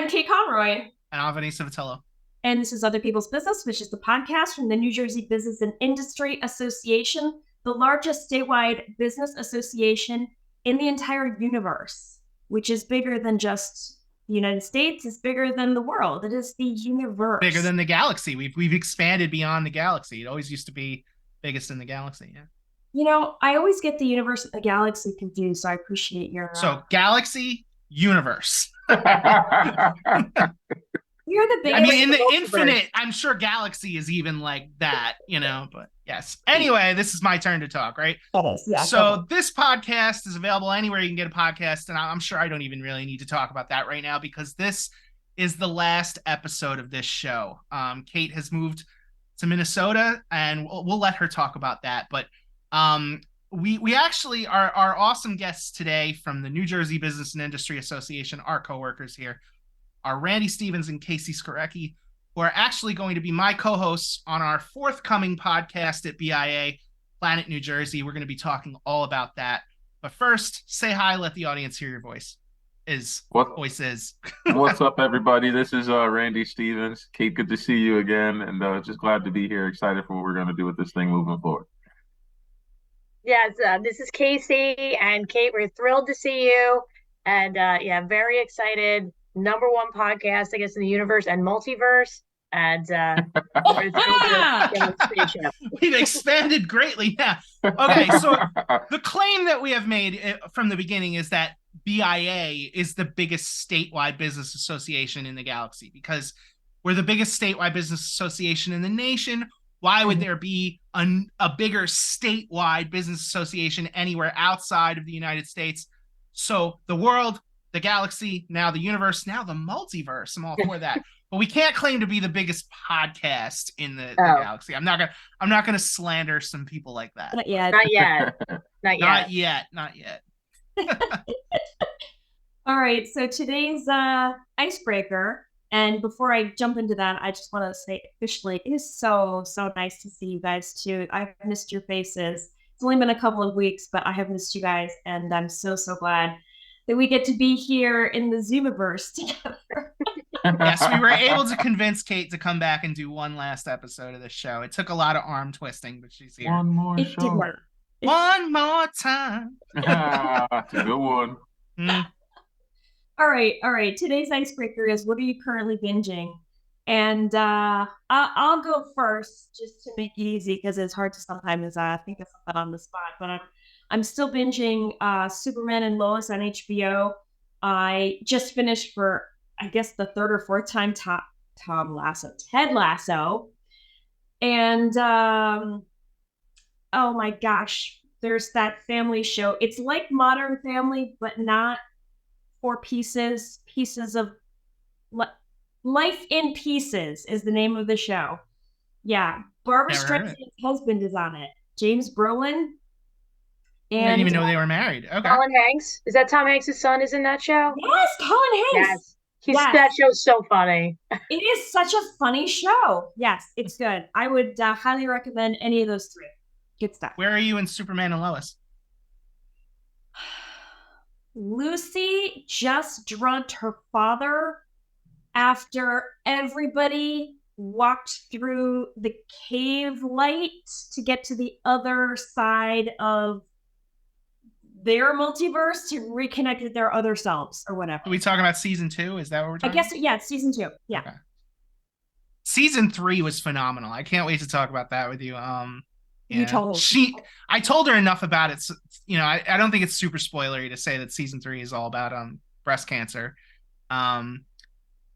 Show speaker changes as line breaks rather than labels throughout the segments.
Kate Conroy.
And I'm Vinnie Civitello.
And this is Other People's Business, which is the podcast from the New Jersey Business and Industry Association, the largest statewide business association in the entire universe, which is bigger than just the United States. It's bigger than the world. It is the universe.
Bigger than the galaxy. We've expanded beyond the galaxy. It always used to be biggest in the galaxy. Yeah.
You know, I always get the universe and the galaxy confused, so I appreciate your...
So, galaxy, universe.
You're the biggest.
I mean, in the infinite, I'm sure galaxy is even like that, but yes. Anyway, this is my turn to talk, right?
Yeah,
so this podcast is available anywhere you can get a podcast, and I'm sure I don't even really need to talk about that right now because this is the last episode of this show. Kate has moved to Minnesota, and we'll let her talk about that. But we actually our awesome guests today from the New Jersey Business and Industry Association, our coworkers here, are Randy Stevens and Casey Skorecki, who are actually going to be my co-hosts on our forthcoming podcast at BIA, Planet New Jersey. We're going to be talking all about that. But first, say hi, let the audience hear your voice. Voice is.
What's up, everybody? This is Randy Stevens. Kate, good to see you again, and just glad to be here. Excited for what we're going to do with this thing moving forward.
Yes, this is Casey and Kate. We're thrilled to see you, and very excited. Number one podcast, I guess, in the universe and multiverse. And
we've expanded greatly. Yeah. Okay. So the claim that we have made from the beginning is that BIA is the biggest statewide business association in the galaxy because we're the biggest statewide business association in the nation. Why would there be a bigger statewide business association anywhere outside of the United States? So the world, the galaxy, now the universe, now the multiverse. I'm all for that. But we can't claim to be the biggest podcast in the galaxy. I'm not gonna slander some people like that.
Not yet.
Not yet.
All right. So today's icebreaker, and before I jump into that, I just want to say officially, it is so nice to see you guys too. I've missed your faces. It's only been a couple of weeks, but I have missed you guys, and I'm so glad that we get to be here in the Zoomiverse together.
Yes, we were able to convince Kate to come back and do one last episode of the show. It took a lot of arm twisting, but she's here.
One more show.
Did work.
One more time.
It's a good one.
All right. Today's icebreaker is, what are you currently binging? And I'll go first just to make it easy because it's hard to sometimes think of something on the spot. But I'm still binging Superman and Lois on HBO. I just finished for, I guess, the third or fourth time Ted Lasso. And oh my gosh, there's that family show. It's like Modern Family, but not for pieces of Life in Pieces is the name of the show. Yeah, Barbara Streisand's husband is on it. James Brolin.
And I didn't even know they were married. Okay.
Colin Hanks. Is that Tom Hanks' son is in that show?
Yes, Colin Hanks.
Yes. That show's so funny.
It is such a funny show. Yes, it's good. I would highly recommend any of those three. Good stuff.
Where are you in Superman and Lois?
Lucy just drugged her father after everybody walked through the cave light to get to the other side of their multiverse to reconnect with their other selves or whatever.
Are we talking about season 2? Is that what we're talking about?
I guess, yeah, it's season 2. Yeah. Okay.
Season 3 was phenomenal. I can't wait to talk about that with you.
You told
I told her enough about it. So, I don't think it's super spoilery to say that season 3 is all about breast cancer.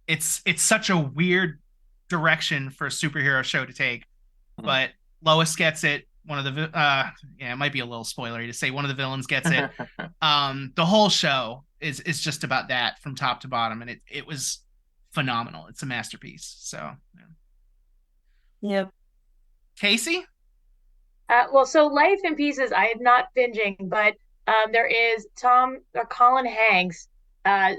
It's such a weird direction for a superhero show to take, but Lois gets it. One of the it might be a little spoilery to say one of the villains gets it. The whole show is just about that from top to bottom, and it was phenomenal. It's a masterpiece. So
yeah.
Casey?
So Life in Pieces, I am not binging, but there is Colin Hanks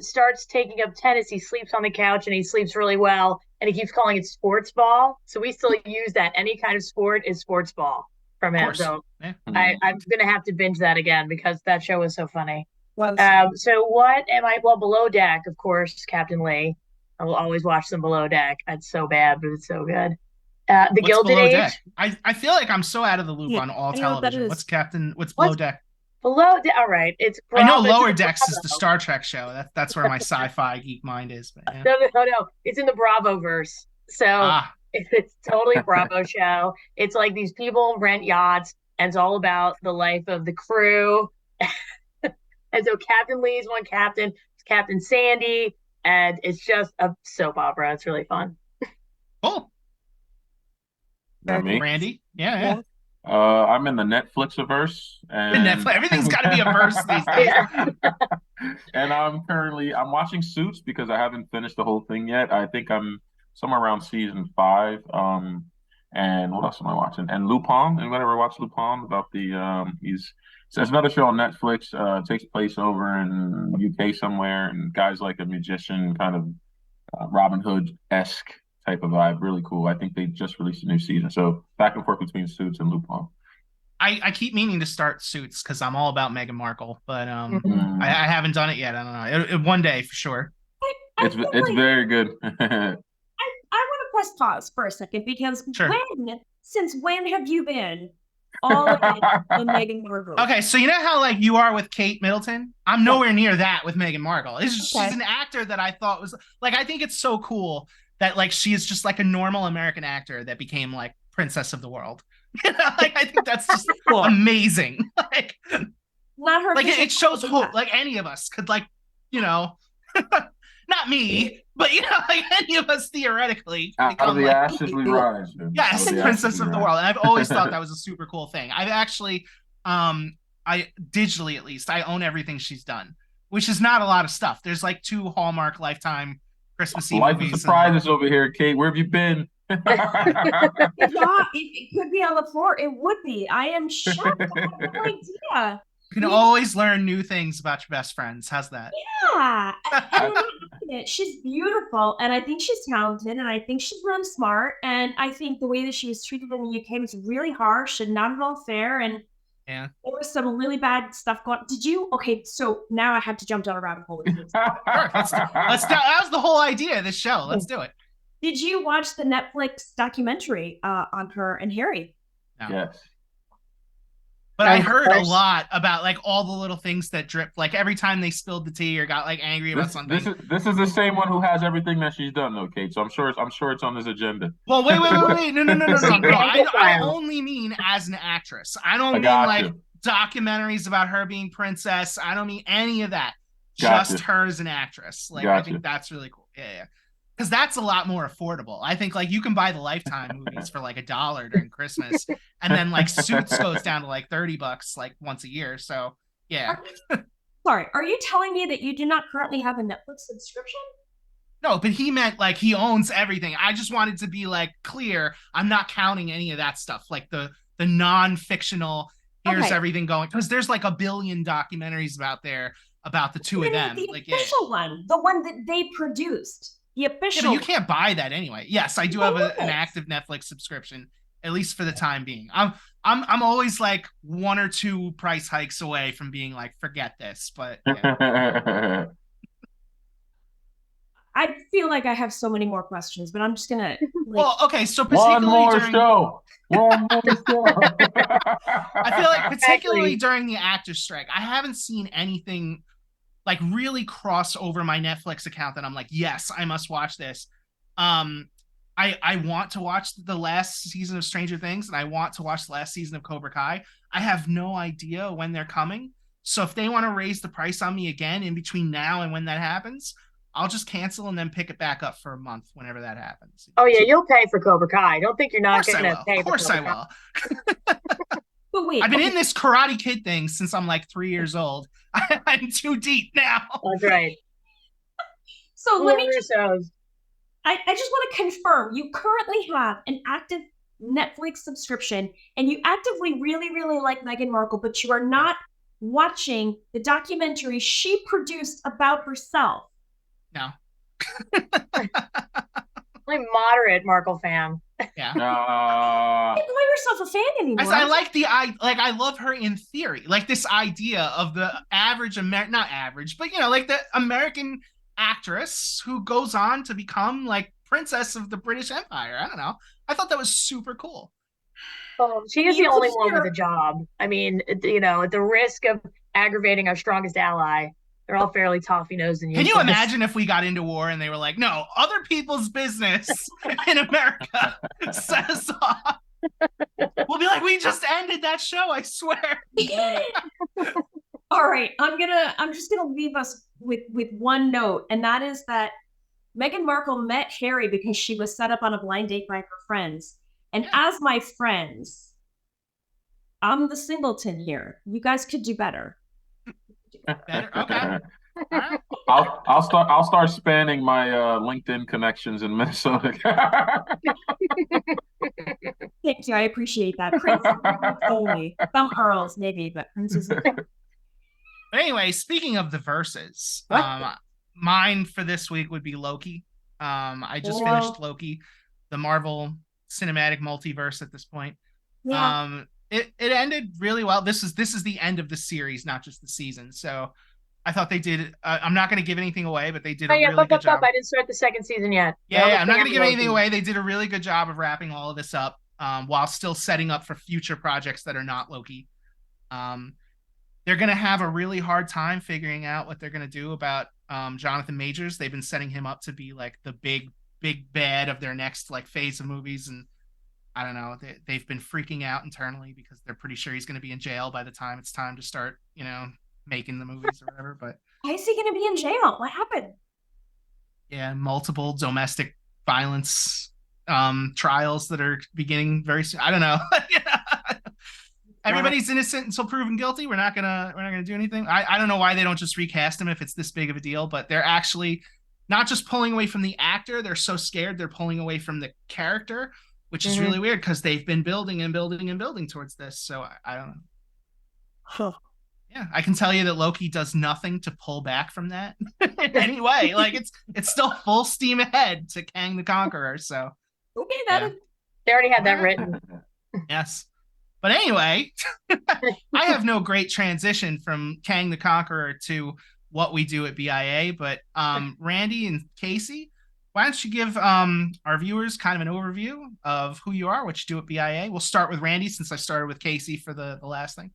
starts taking up tennis. He sleeps on the couch and he sleeps really well, and he keeps calling it sports ball. So we still use that. Any kind of sport is sports ball from him. So yeah. I'm gonna have to binge that again because that show was so funny. So what am I? Well, Below Deck, of course, Captain Lee. I will always watch some Below Deck. It's so bad, but it's so good. The
What's
Gilded
Below
Age.
Deck? I feel like I'm so out of the loop
Yeah,
on all
I know what that
television.
is.
What's Below
What's
Deck?
Below Deck? All right, it's
I know
Bravo.
Lower Decks is the Star Trek show. That's where my sci-fi geek mind is. But yeah.
No. It's in the Bravo verse. So
Ah,
it's totally a Bravo show. It's like these people rent yachts, and it's all about the life of the crew. And so Captain Lee is one captain, it's Captain Sandy, and it's just a soap opera. It's really fun.
cool.
Not me.
Randy? Yeah.
I'm in the Netflix-averse, and
Netflix. Everything's got to be a verse these days.
Yeah.
And I'm watching Suits because I haven't finished the whole thing yet. I think I'm somewhere around season 5. And what else am I watching? And Lupin. Anyone ever watch Lupin? About so it's another show on Netflix. Takes place over in UK somewhere, and guys like a magician, kind of Robin Hood-esque type of vibe. Really cool. I think they just released a new season. So back and forth between Suits and Lupin.
I keep meaning to start Suits because I'm all about Meghan Markle, but
Mhm.
I haven't done it yet. I don't know. One day for sure.
It's very good.
I want to press pause for a second because
Sure.
since when have you been all in on Meghan Markle?
Okay, so you know how like you are with Kate Middleton? I'm nowhere near that with Meghan Markle. She's an actor that I thought was like, I think it's so cool that like she is just like a normal American actor that became like princess of the world. Like I think that's just amazing. Like
not her.
Like it shows hope. Like any of us could like, not me, but like any of us theoretically
Out of the ashes we rise.
Yes, princess of the world. And I've always thought that was a super cool thing. I've actually, I digitally at least, I own everything she's done, which is not a lot of stuff. There's like 2 Hallmark Lifetime Christmas Eve
Life
movies.
of surprises over here, Kate. Where have you been?
It could be on the floor. It would be. I am shocked. I have no idea.
You can always learn new things about your best friends. How's that?
Yeah. She's beautiful, and I think she's talented, and I think she's really smart, and I think the way that she was treated in the UK was really harsh and not at all fair, and
yeah,
there was some really bad stuff going on. Did you? Okay, so now I have to jump down a rabbit hole.
Sure, that was the whole idea of this show. Let's do it.
Did you watch the Netflix documentary on her and Harry?
No.
Yes.
But I heard a lot about like all the little things that dripped. Like every time they spilled the tea or got like angry about something.
This is the same one who has everything that she's done, though, Kate. So I'm sure it's on his agenda.
Well, wait. No. I only mean as an actress. I don't mean like documentaries about her being princess. I don't mean any of that. Just her as an actress. Like I think that's really cool. Yeah. Because that's a lot more affordable. I think like you can buy the Lifetime movies for like $1 during Christmas, and then like Suits goes down to like $30 like once a year. So yeah.
Sorry, are you telling me that you do not currently have a Netflix subscription?
No, but he meant like he owns everything. I just wanted to be like clear. I'm not counting any of that stuff, like the non-fictional. Here's everything going, because there's like 1 billion documentaries out there about the 2 of them.
The
like
official one, the one that they produced. The official.
Yeah, but you can't buy that anyway. Yes, I do have an active Netflix subscription, at least for the time being. I'm always like 1 or 2 price hikes away from being like, forget this. But yeah.
I feel like I have so many more questions, but I'm just gonna.
Well, okay, so
one more show. I
feel like particularly during the actors' strike, I haven't seen anything like really cross over my Netflix account that I'm like, yes, I must watch this. I want to watch the last season of Stranger Things, and I want to watch the last season of Cobra Kai. I have no idea when they're coming. So if they want to raise the price on me again in between now and when that happens, I'll just cancel and then pick it back up for a month whenever that happens.
Oh yeah, you'll pay for Cobra Kai. I don't think you're not going to pay.
Of course I will.
But wait,
I've been in this Karate Kid thing since I'm like 3 years old. I'm too deep now.
That's right.
So let me just, I just want to confirm, you currently have an active Netflix subscription, and you actively really, really like Meghan Markle, but you are not watching the documentary she produced about herself.
No.
I'm a moderate Markle fan.
Yeah.
You can't call yourself a fan anymore.
I like I love her in theory. Like this idea of the average not average, but like the American actress who goes on to become like princess of the British Empire. I don't know. I thought that was super cool.
Oh, she is the only one with a job. I mean, you know, at the risk of aggravating our strongest ally, they're all fairly toffy nosed and
Can
useless.
you imagine if we got into war and they were like, no, other people's business in America says off. We'll be like, we just ended that show, I swear.
All right, I'm just gonna leave us with one note, and that is that Meghan Markle met Harry because she was set up on a blind date by her friends. And as my friends, I'm the singleton here. You guys could do better.
Better? Okay. All right.
I'll start spanning my LinkedIn connections in Minnesota.
Thank you. I appreciate that. Prince only. Some earls, maybe, but princes.
But anyway, speaking of the verses, mine for this week would be Loki. I just finished Loki, the Marvel cinematic multiverse at this point.
Yeah.
It ended really well. This is the end of the series, not just the season. So I thought they did. I'm not going to give anything away, but they did a really good job.
I didn't start the second season yet.
Yeah, I'm not going to give anything away. They did a really good job of wrapping all of this up while still setting up for future projects that are not Loki. They're going to have a really hard time figuring out what they're going to do about Jonathan Majors. They've been setting him up to be like the big bad of their next like phase of movies, and I don't know, they've been freaking out internally because they're pretty sure he's going to be in jail by the time it's time to start, you know, making the movies or whatever. But
why is he going to be in jail? What happened?
Yeah, multiple domestic violence trials that are beginning very soon. I don't know. Everybody's innocent until proven guilty. We're not gonna do anything. I don't know why they don't just recast him if it's this big of a deal, but they're actually not just pulling away from the actor. They're so scared they're pulling away from the character, which is really weird because they've been building and building and building towards this. So I don't know.
Huh.
Yeah, I can tell you that Loki does nothing to pull back from that in any way. Like it's still full steam ahead to Kang the Conqueror. So
okay,
they already had that written.
Yes. But anyway, I have no great transition from Kang the Conqueror to what we do at BIA. But Randy and Casey, why don't you give our viewers kind of an overview of who you are, what you do at BIA? We'll start with Randy since I started with Casey for the last thing.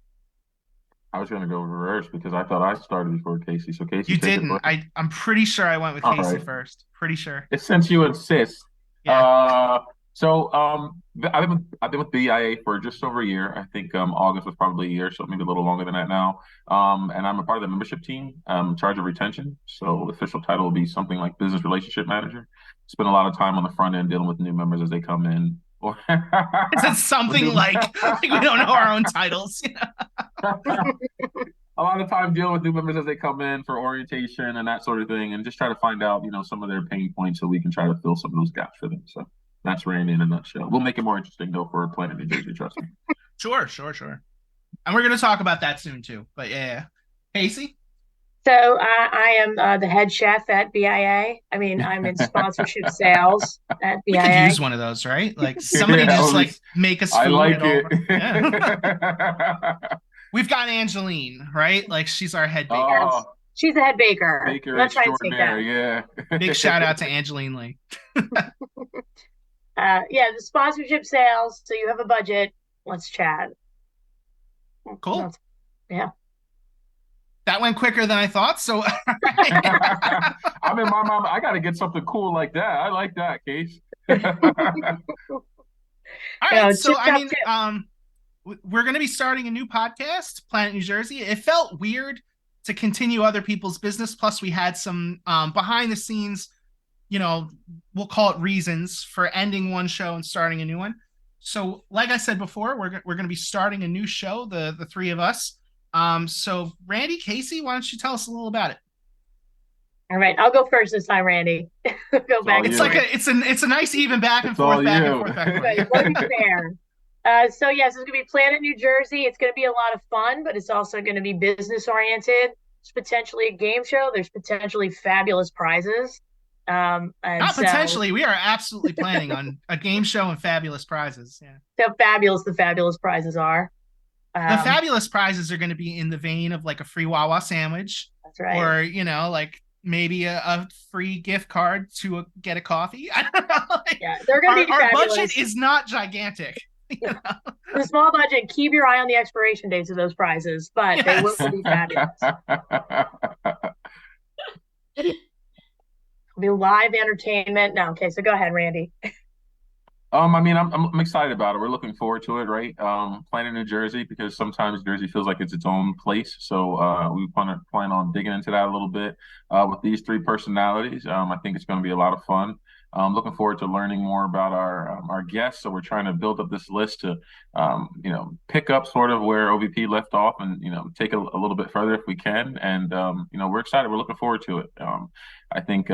I was going to go reverse because I thought I started before Casey. So Casey,
you didn't. I'm pretty sure I went with Casey first. Pretty sure.
Since you insist.
Yeah.
I've been with BIA for just over a year. I think August was probably a year, so maybe a little longer than that now. And I'm a part of the membership team, in charge of retention. So the official title will be something like business relationship manager. Spend a lot of time on the front end dealing with new members as they come in.
Is it something like we don't know our own titles?
A lot of time dealing with new members as they come in for orientation and that sort of thing, and just try to find out, some of their pain points so we can try to fill some of those gaps for them. So that's Randy in a nutshell. We'll make it more interesting though for Planet New Jersey, trust me.
Sure. And we're going to talk about that soon too. But yeah, Casey.
So I am the head chef at BIA. I mean, I'm in sponsorship sales at BIA.
We could use one of those, right? Like somebody make us food.
I like it.
Yeah. We've got Angeline, right? Like she's our head baker.
She's the head baker.
Baker extraordinaire, yeah.
Big shout out to Angeline Lee.
The sponsorship sales. So you have a budget. Let's chat.
Cool.
Yeah.
That went quicker than I thought. So
I mean, I got to get something cool like that. I like that, Case.
All right. So I mean, we're going to be starting a new podcast, Planet New Jersey. It felt weird to continue other people's business. Plus, we had some behind the scenes, we'll call it reasons for ending one show and starting a new one. So, like I said before, we're going to be starting a new show, the three of us. So, Randy, Casey, why don't you tell us a little about it?
All right, I'll go first this time, Randy. Go back.
It's like it's a nice even back and forth, back and forth.
Right, let me be fair. So yes, it's gonna be Planet New Jersey. It's gonna be a lot of fun, but it's also gonna be business oriented. It's potentially a game show. There's potentially fabulous prizes.
Potentially, we are absolutely planning on a game show and fabulous prizes. Yeah.
So fabulous the fabulous prizes are.
The fabulous prizes are going to be in the vein of like a free Wawa sandwich.
That's right.
Or like maybe a free gift card to get a coffee. I don't know. Like,
Yeah, they're going to be
our
fabulous.
budget is not gigantic. You know?
The small budget, keep your eye on the expiration dates of those prizes, but they will be fabulous. It'll be live entertainment. No, okay, so go ahead, Randy.
I mean, I'm excited about it. We're looking forward to it, right? Playing in New Jersey because sometimes Jersey feels like it's its own place. So we plan on digging into that a little bit with these three personalities. I think it's going to be a lot of fun. Looking forward to learning more about our guests. So we're trying to build up this list to, pick up sort of where OVP left off, and take a little bit further if we can. And we're excited. We're looking forward to it. I think.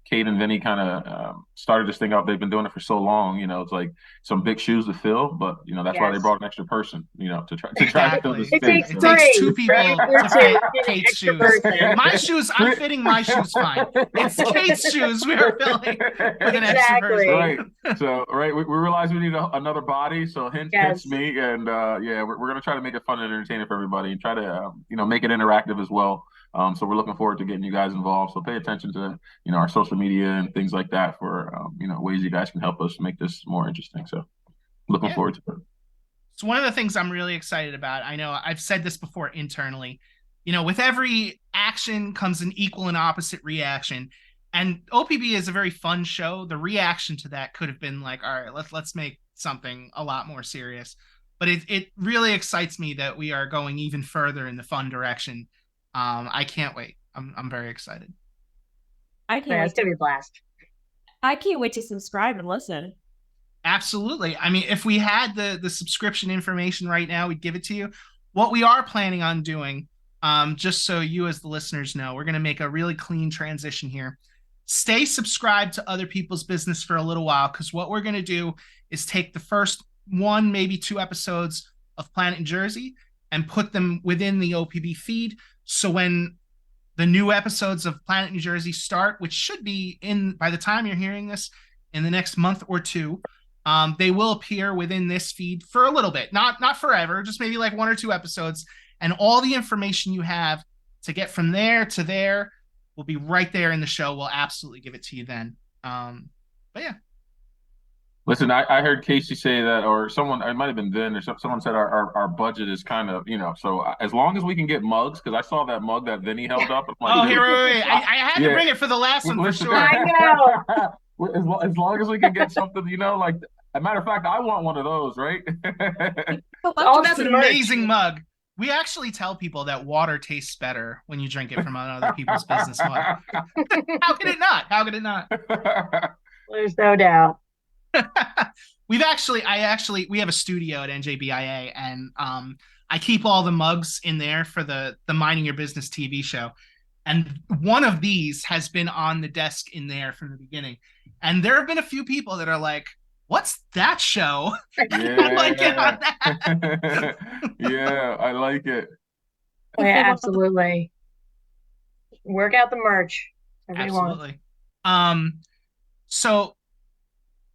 Kate and Vinnie kind of started this thing up. They've been doing it for so long. It's like some big shoes to fill, but that's why they brought an extra person. To try to fill this
Exactly.
space.
It takes two people
right?
to fit Kate's
Extra
shoes.
person.
My shoes, I'm fitting my shoes fine. It's Kate's shoes we are filling with an extra person.
Right. So we realize we need another body. So hence me, and we're gonna try to make it fun and entertaining for everybody, and try to make it interactive as well. So we're looking forward to getting you guys involved. So pay attention to our social media and things like that for ways you guys can help us make this more interesting. So looking forward to it.
So one of the things I'm really excited about, I know I've said this before internally, with every action comes an equal and opposite reaction. And OPB is a very fun show. The reaction to that could have been like, all right, let's make something a lot more serious. But it really excites me that we are going even further in the fun direction. I can't wait. I'm very excited.
I can't wait.
It's gonna be a blast.
I can't wait to subscribe and listen.
Absolutely. I mean, if we had the subscription information right now, we'd give it to you. What we are planning on doing, just so you as the listeners know, we're going to make a really clean transition here. Stay subscribed to Other People's Business for a little while, because what we're going to do is take the first one, maybe 2 episodes of Planet New Jersey and put them within the OPB feed. So when the new episodes of Planet New Jersey start, which should be by the time you're hearing this, in the next month or 2, they will appear within this feed for a little bit, not forever, just maybe like 1 or 2 episodes. And all the information you have to get from there to there will be right there in the show. We'll absolutely give it to you then. But yeah.
Listen, I heard Casey say that, or someone, it might have been Vin, or someone said our budget is kind of, so as long as we can get mugs, because I saw that mug that Vinny held up. I'm like,
wait. I had to bring it for the last one for sure.
I
know. As long as we can get something, like, a matter of fact, I want one of those, right?
That's an amazing mug. We actually tell people that water tastes better when you drink it from Other People's Business mug. How could it not? How could it not?
There's no doubt.
We have a studio at NJBIA, and I keep all the mugs in there for the Minding Your Business TV show. And one of these has been on the desk in there from the beginning. And there have been a few people that are like, what's that show?
Yeah. On that. Yeah, I like it.
Oh, yeah, absolutely. Work out the merch.
Absolutely. So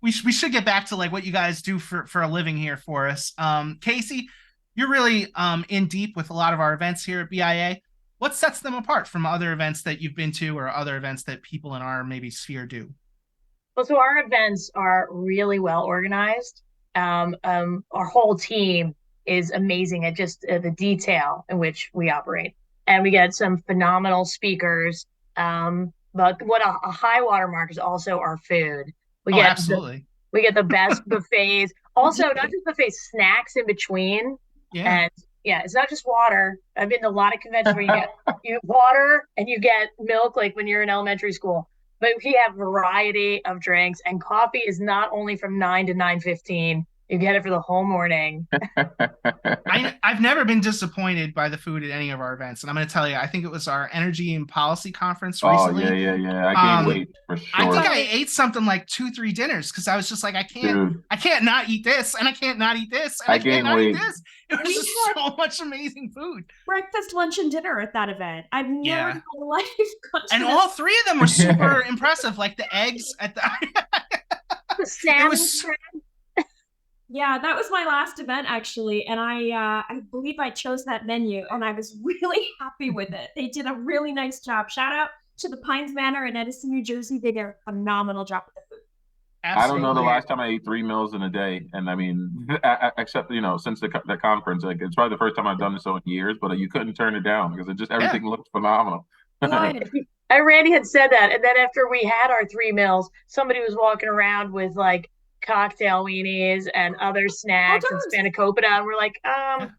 we should get back to like what you guys do for a living here for us. Casey, you're really in deep with a lot of our events here at BIA. What sets them apart from other events that you've been to, or other events that people in our maybe sphere do?
Well, so our events are really well organized. Our whole team is amazing at just the detail in which we operate. And we get some phenomenal speakers. But what a high watermark is also our food. We get the best buffets. Also, not just buffets, snacks in between.
Yeah.
And yeah, it's not just water. I've been to a lot of conventions where you get water and you get milk, like when you're in elementary school. But we have variety of drinks, and coffee is not only from 9 to 9:15. You get it for the whole morning.
I've never been disappointed by the food at any of our events. And I'm going to tell you, I think it was our Energy and Policy Conference recently.
Oh, yeah. I can't wait for sure.
I think I ate something like 2-3 dinners because I was just like, I can't not eat this, and I can't not eat this, and I can't not eat this. It was just so much amazing food.
Breakfast, lunch, and dinner at that event. I've never in my life gone to
and all 3 of them were super impressive. Like the eggs at the
salmon.
Yeah, that was my last event actually, and I believe I chose that menu, and I was really happy with it. They did a really nice job. Shout out to the Pines Manor in Edison, New Jersey. They did a phenomenal job with the food.
I don't know the
Absolutely.
last time I ate 3 meals in a day, and I mean, except since the conference, like it's probably the first time I've done this so in years. But you couldn't turn it down because it just
Yeah.
everything looked phenomenal.
Randy had said that, and then after we had our 3 meals, somebody was walking around with like cocktail weenies and other snacks and spanakopita, and we're like,
Yeah.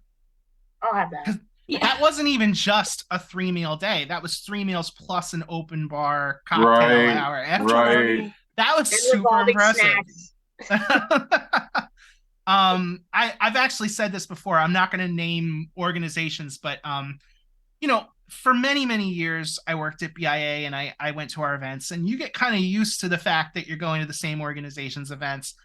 I'll have that.
That wasn't even just a 3 meal day. That was 3 meals plus an open bar cocktail
Right,
hour afterwards.
right.
That was
And
super
revolving
impressive.
snacks.
I've actually said this before. I'm not going to name organizations, but for many, many years, I worked at BIA and I went to our events, and you get kind of used to the fact that you're going to the same organization's events.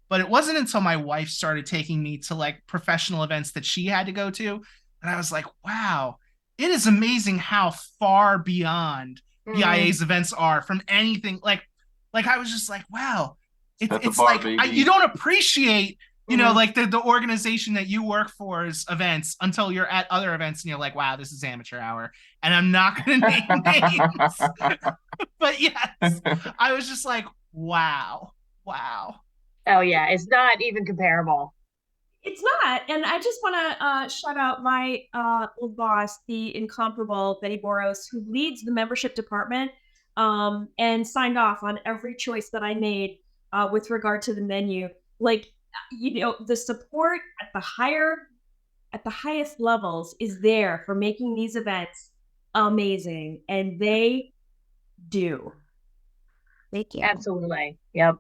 But it wasn't until my wife started taking me to like professional events that she had to go to, and I was like, wow, it is amazing how far beyond BIA's events are from anything. Like I was just like, wow, it's
bar,
like
baby.
you don't appreciate like the organization that you work for's events until you're at other events and you're like, wow, this is amateur hour. And I'm not going to name names. But yes, I was just like, wow.
Oh, yeah. It's not even comparable.
It's not. And I just want to shout out my old boss, the incomparable Betty Boros, who leads the membership department and signed off on every choice that I made with regard to the menu. Like, the support at the highest levels is there for making these events amazing. And they do. Thank you.
Absolutely. Yep.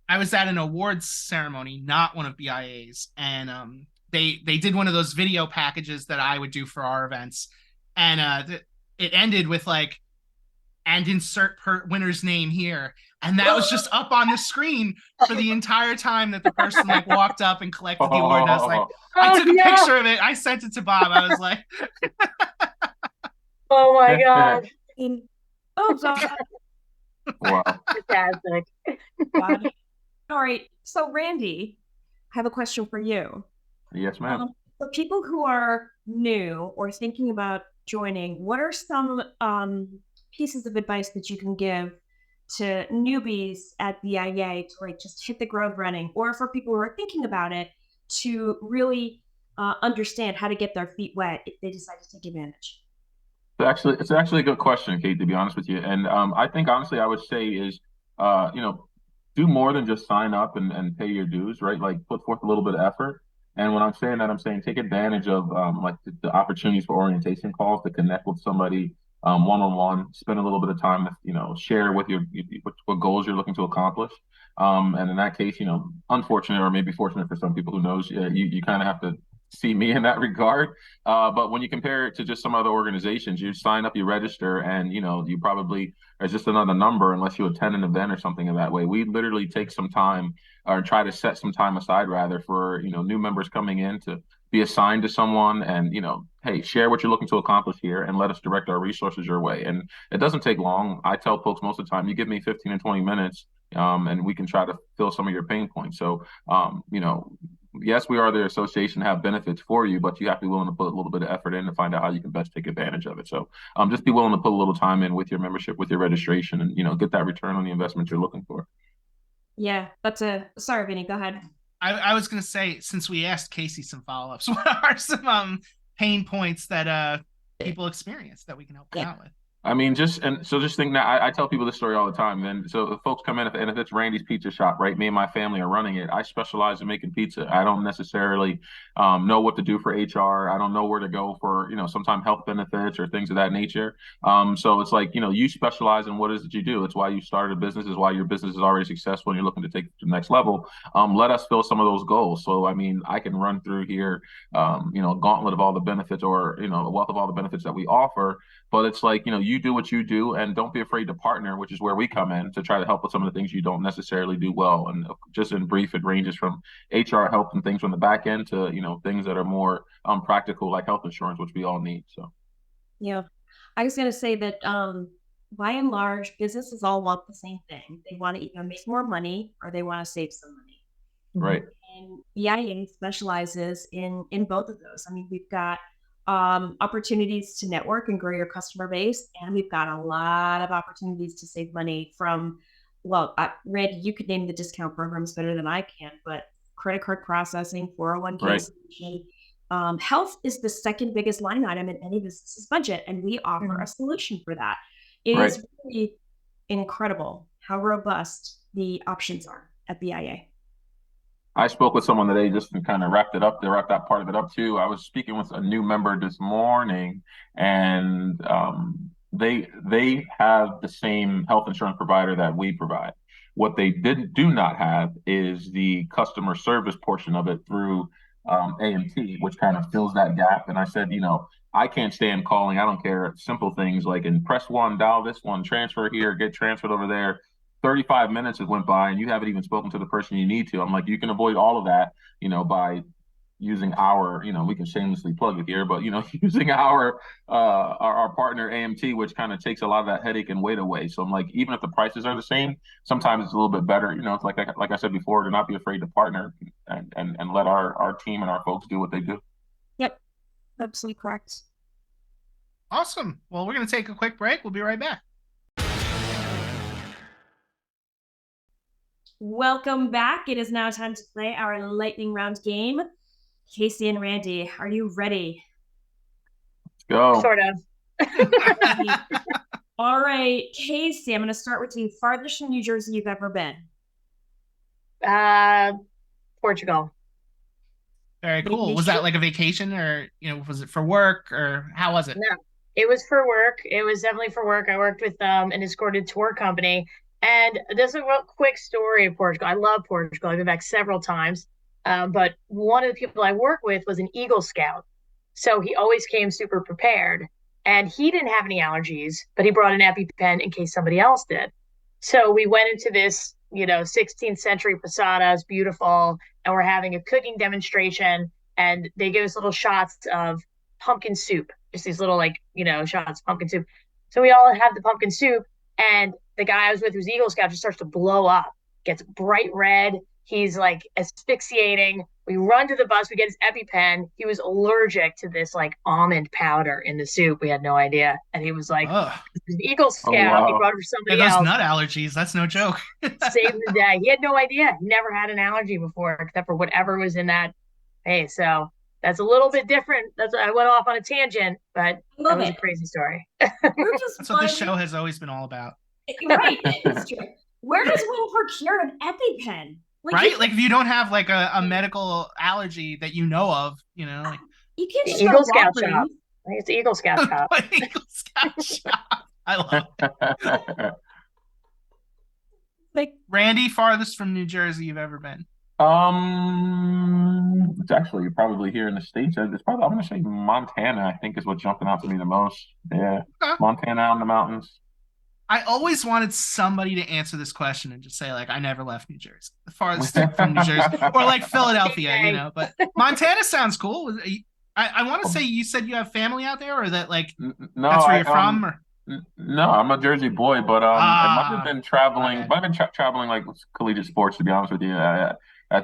I was at an awards ceremony, not one of BIA's, and they did one of those video packages that I would do for our events, and it ended with like, and insert winner's name here, and that was just up on the screen for the entire time that the person like walked up and collected the award. And I was like, I took a picture of it, I sent it to Bob. I was like,
oh my gosh.
Oh god.
Wow.
Fantastic.
God. All right. So, Randy, I have a question for you.
Yes, ma'am.
For people who are new or thinking about joining, what are some pieces of advice that you can give to newbies at BIA to like just hit the ground running, or for people who are thinking about it to really understand how to get their feet wet if they decide to take advantage?
It's actually a good question, Kate, to be honest with you. And I think honestly, I would say is, do more than just sign up and pay your dues, right? Like put forth a little bit of effort. And when I'm saying that, I'm saying take advantage of like the opportunities for orientation calls to connect with somebody one-on-one, spend a little bit of time, share with what goals you're looking to accomplish. And in that case, unfortunate or maybe fortunate for some people, who knows, you kind of have to see me in that regard. But when you compare it to just some other organizations, you sign up, you register, and you probably it's just another number unless you attend an event or something of that way. We literally take some time or try to set some time aside rather for new members coming in to be assigned to someone and hey, share what you're looking to accomplish here and let us direct our resources your way. And it doesn't take long. I tell folks most of the time, you give me 15 and 20 minutes and we can try to fill some of your pain points. So yes, we are the association, have benefits for you, but you have to be willing to put a little bit of effort in to find out how you can best take advantage of it. So just be willing to put a little time in with your membership, with your registration, and get that return on the investment you're looking for.
Yeah, sorry, Vinny, go ahead.
I was going to say, since we asked Casey some follow-ups, what are some pain points that people experience that we can help them out with?
I mean, just think that I tell people this story all the time. And so if folks come in, and if it's Randy's Pizza Shop, right? Me and my family are running it. I specialize in making pizza. I don't necessarily know what to do for HR. I don't know where to go for sometimes health benefits or things of that nature. So it's like you specialize in what is it you do. It's why you started a business. Is why your business is already successful and you're looking to take it to the next level. Let us fill some of those goals. So I mean, I can run through here, a gauntlet of all the benefits, or a wealth of all the benefits that we offer. But it's like, you do what you do and don't be afraid to partner, which is where we come in to try to help with some of the things you don't necessarily do well. And just in brief, it ranges from HR help and things from the back end to, things that are more practical, like health insurance, which we all need. So,
yeah, I was going to say that by and large, businesses all want the same thing. They want to either make more money or they want to save some money.
Right.
And BIA specializes in both of those. I mean, we've got opportunities to network and grow your customer base, and we've got a lot of opportunities to save money from, well, Randy, you could name the discount programs better than I can, but credit card processing, 401k
Right.
solution. Health is the second biggest line item in any business's budget, and we offer a solution for that. It
Right.
is really incredible how robust the options are at BIA.
I spoke with someone today just to kind of wrap it up. They wrapped that part of it up too. I was speaking with a new member this morning, and they have the same health insurance provider that we provide. What they do not have is the customer service portion of it through AMT, which kind of fills that gap. And I said, I can't stand calling. I don't care. Simple things like press one, dial this one, transfer here, get transferred over there. 35 minutes has went by and you haven't even spoken to the person you need to. I'm like, you can avoid all of that, by using we can shamelessly plug it here, but using our partner AMT, which kind of takes a lot of that headache and weight away. So I'm like, even if the prices are the same, sometimes it's a little bit better. It's like I said before, to not be afraid to partner and let our team and our folks do what they do.
Yep, absolutely correct.
Awesome. Well, we're going to take a quick break. We'll be right back.
Welcome back. It is now time to play our lightning round game. Casey and Randy, are you ready?
Let's go.
Sort of.
All right, Casey, I'm going to start with you. Farthest from New Jersey you've ever been?
Portugal.
Very cool. Was that like a vacation, or was it for work, or how was it?
No, it was for work. It was definitely for work. I worked with an escorted tour company. And this is a real quick story of Portugal. I love Portugal. I've been back several times. But one of the people I work with was an Eagle Scout. So he always came super prepared. And he didn't have any allergies, but he brought an EpiPen in case somebody else did. So we went into this, 16th century posada. It's beautiful. And we're having a cooking demonstration. And they give us little shots of pumpkin soup. Just these little, shots of pumpkin soup. So we all have the pumpkin soup. And the guy I was with, who's Eagle Scout, just starts to blow up, gets bright red. He's like asphyxiating. We run to the bus. We get his EpiPen. He was allergic to this like almond powder in the soup. We had no idea. And he was like, Eagle Scout.
wow.
He brought it for somebody
those
else.
Nut allergies. That's no joke.
Saved the day. He had no idea. He never had an allergy before, except for whatever was in that. Hey, so that's a little bit different. I went off on a tangent, but that was a crazy story.
That's what this show has always been all about.
Right, it's true. Where does one procure an EpiPen?
Right? Like if you don't have like a medical allergy that you know of,
you can't just
Eagle Scout shop. I think it's the Eagle Scout shop.
Eagle Scout shop. I love it.
Like
Randy, farthest from New Jersey you've ever been?
It's actually probably here in the States. It's probably, I'm going to say Montana, I think is what's jumping out to me the most. Yeah. Okay. Montana out in the mountains.
I always wanted somebody to answer this question and just say, like, I never left New Jersey. The farthest from New Jersey. Or like Philadelphia, but Montana sounds cool. I want to say you said you have family out there, or that like that's where you're from? Or?
No, I'm a Jersey boy, but I might have been traveling. Traveling like collegiate sports, to be honest with you. I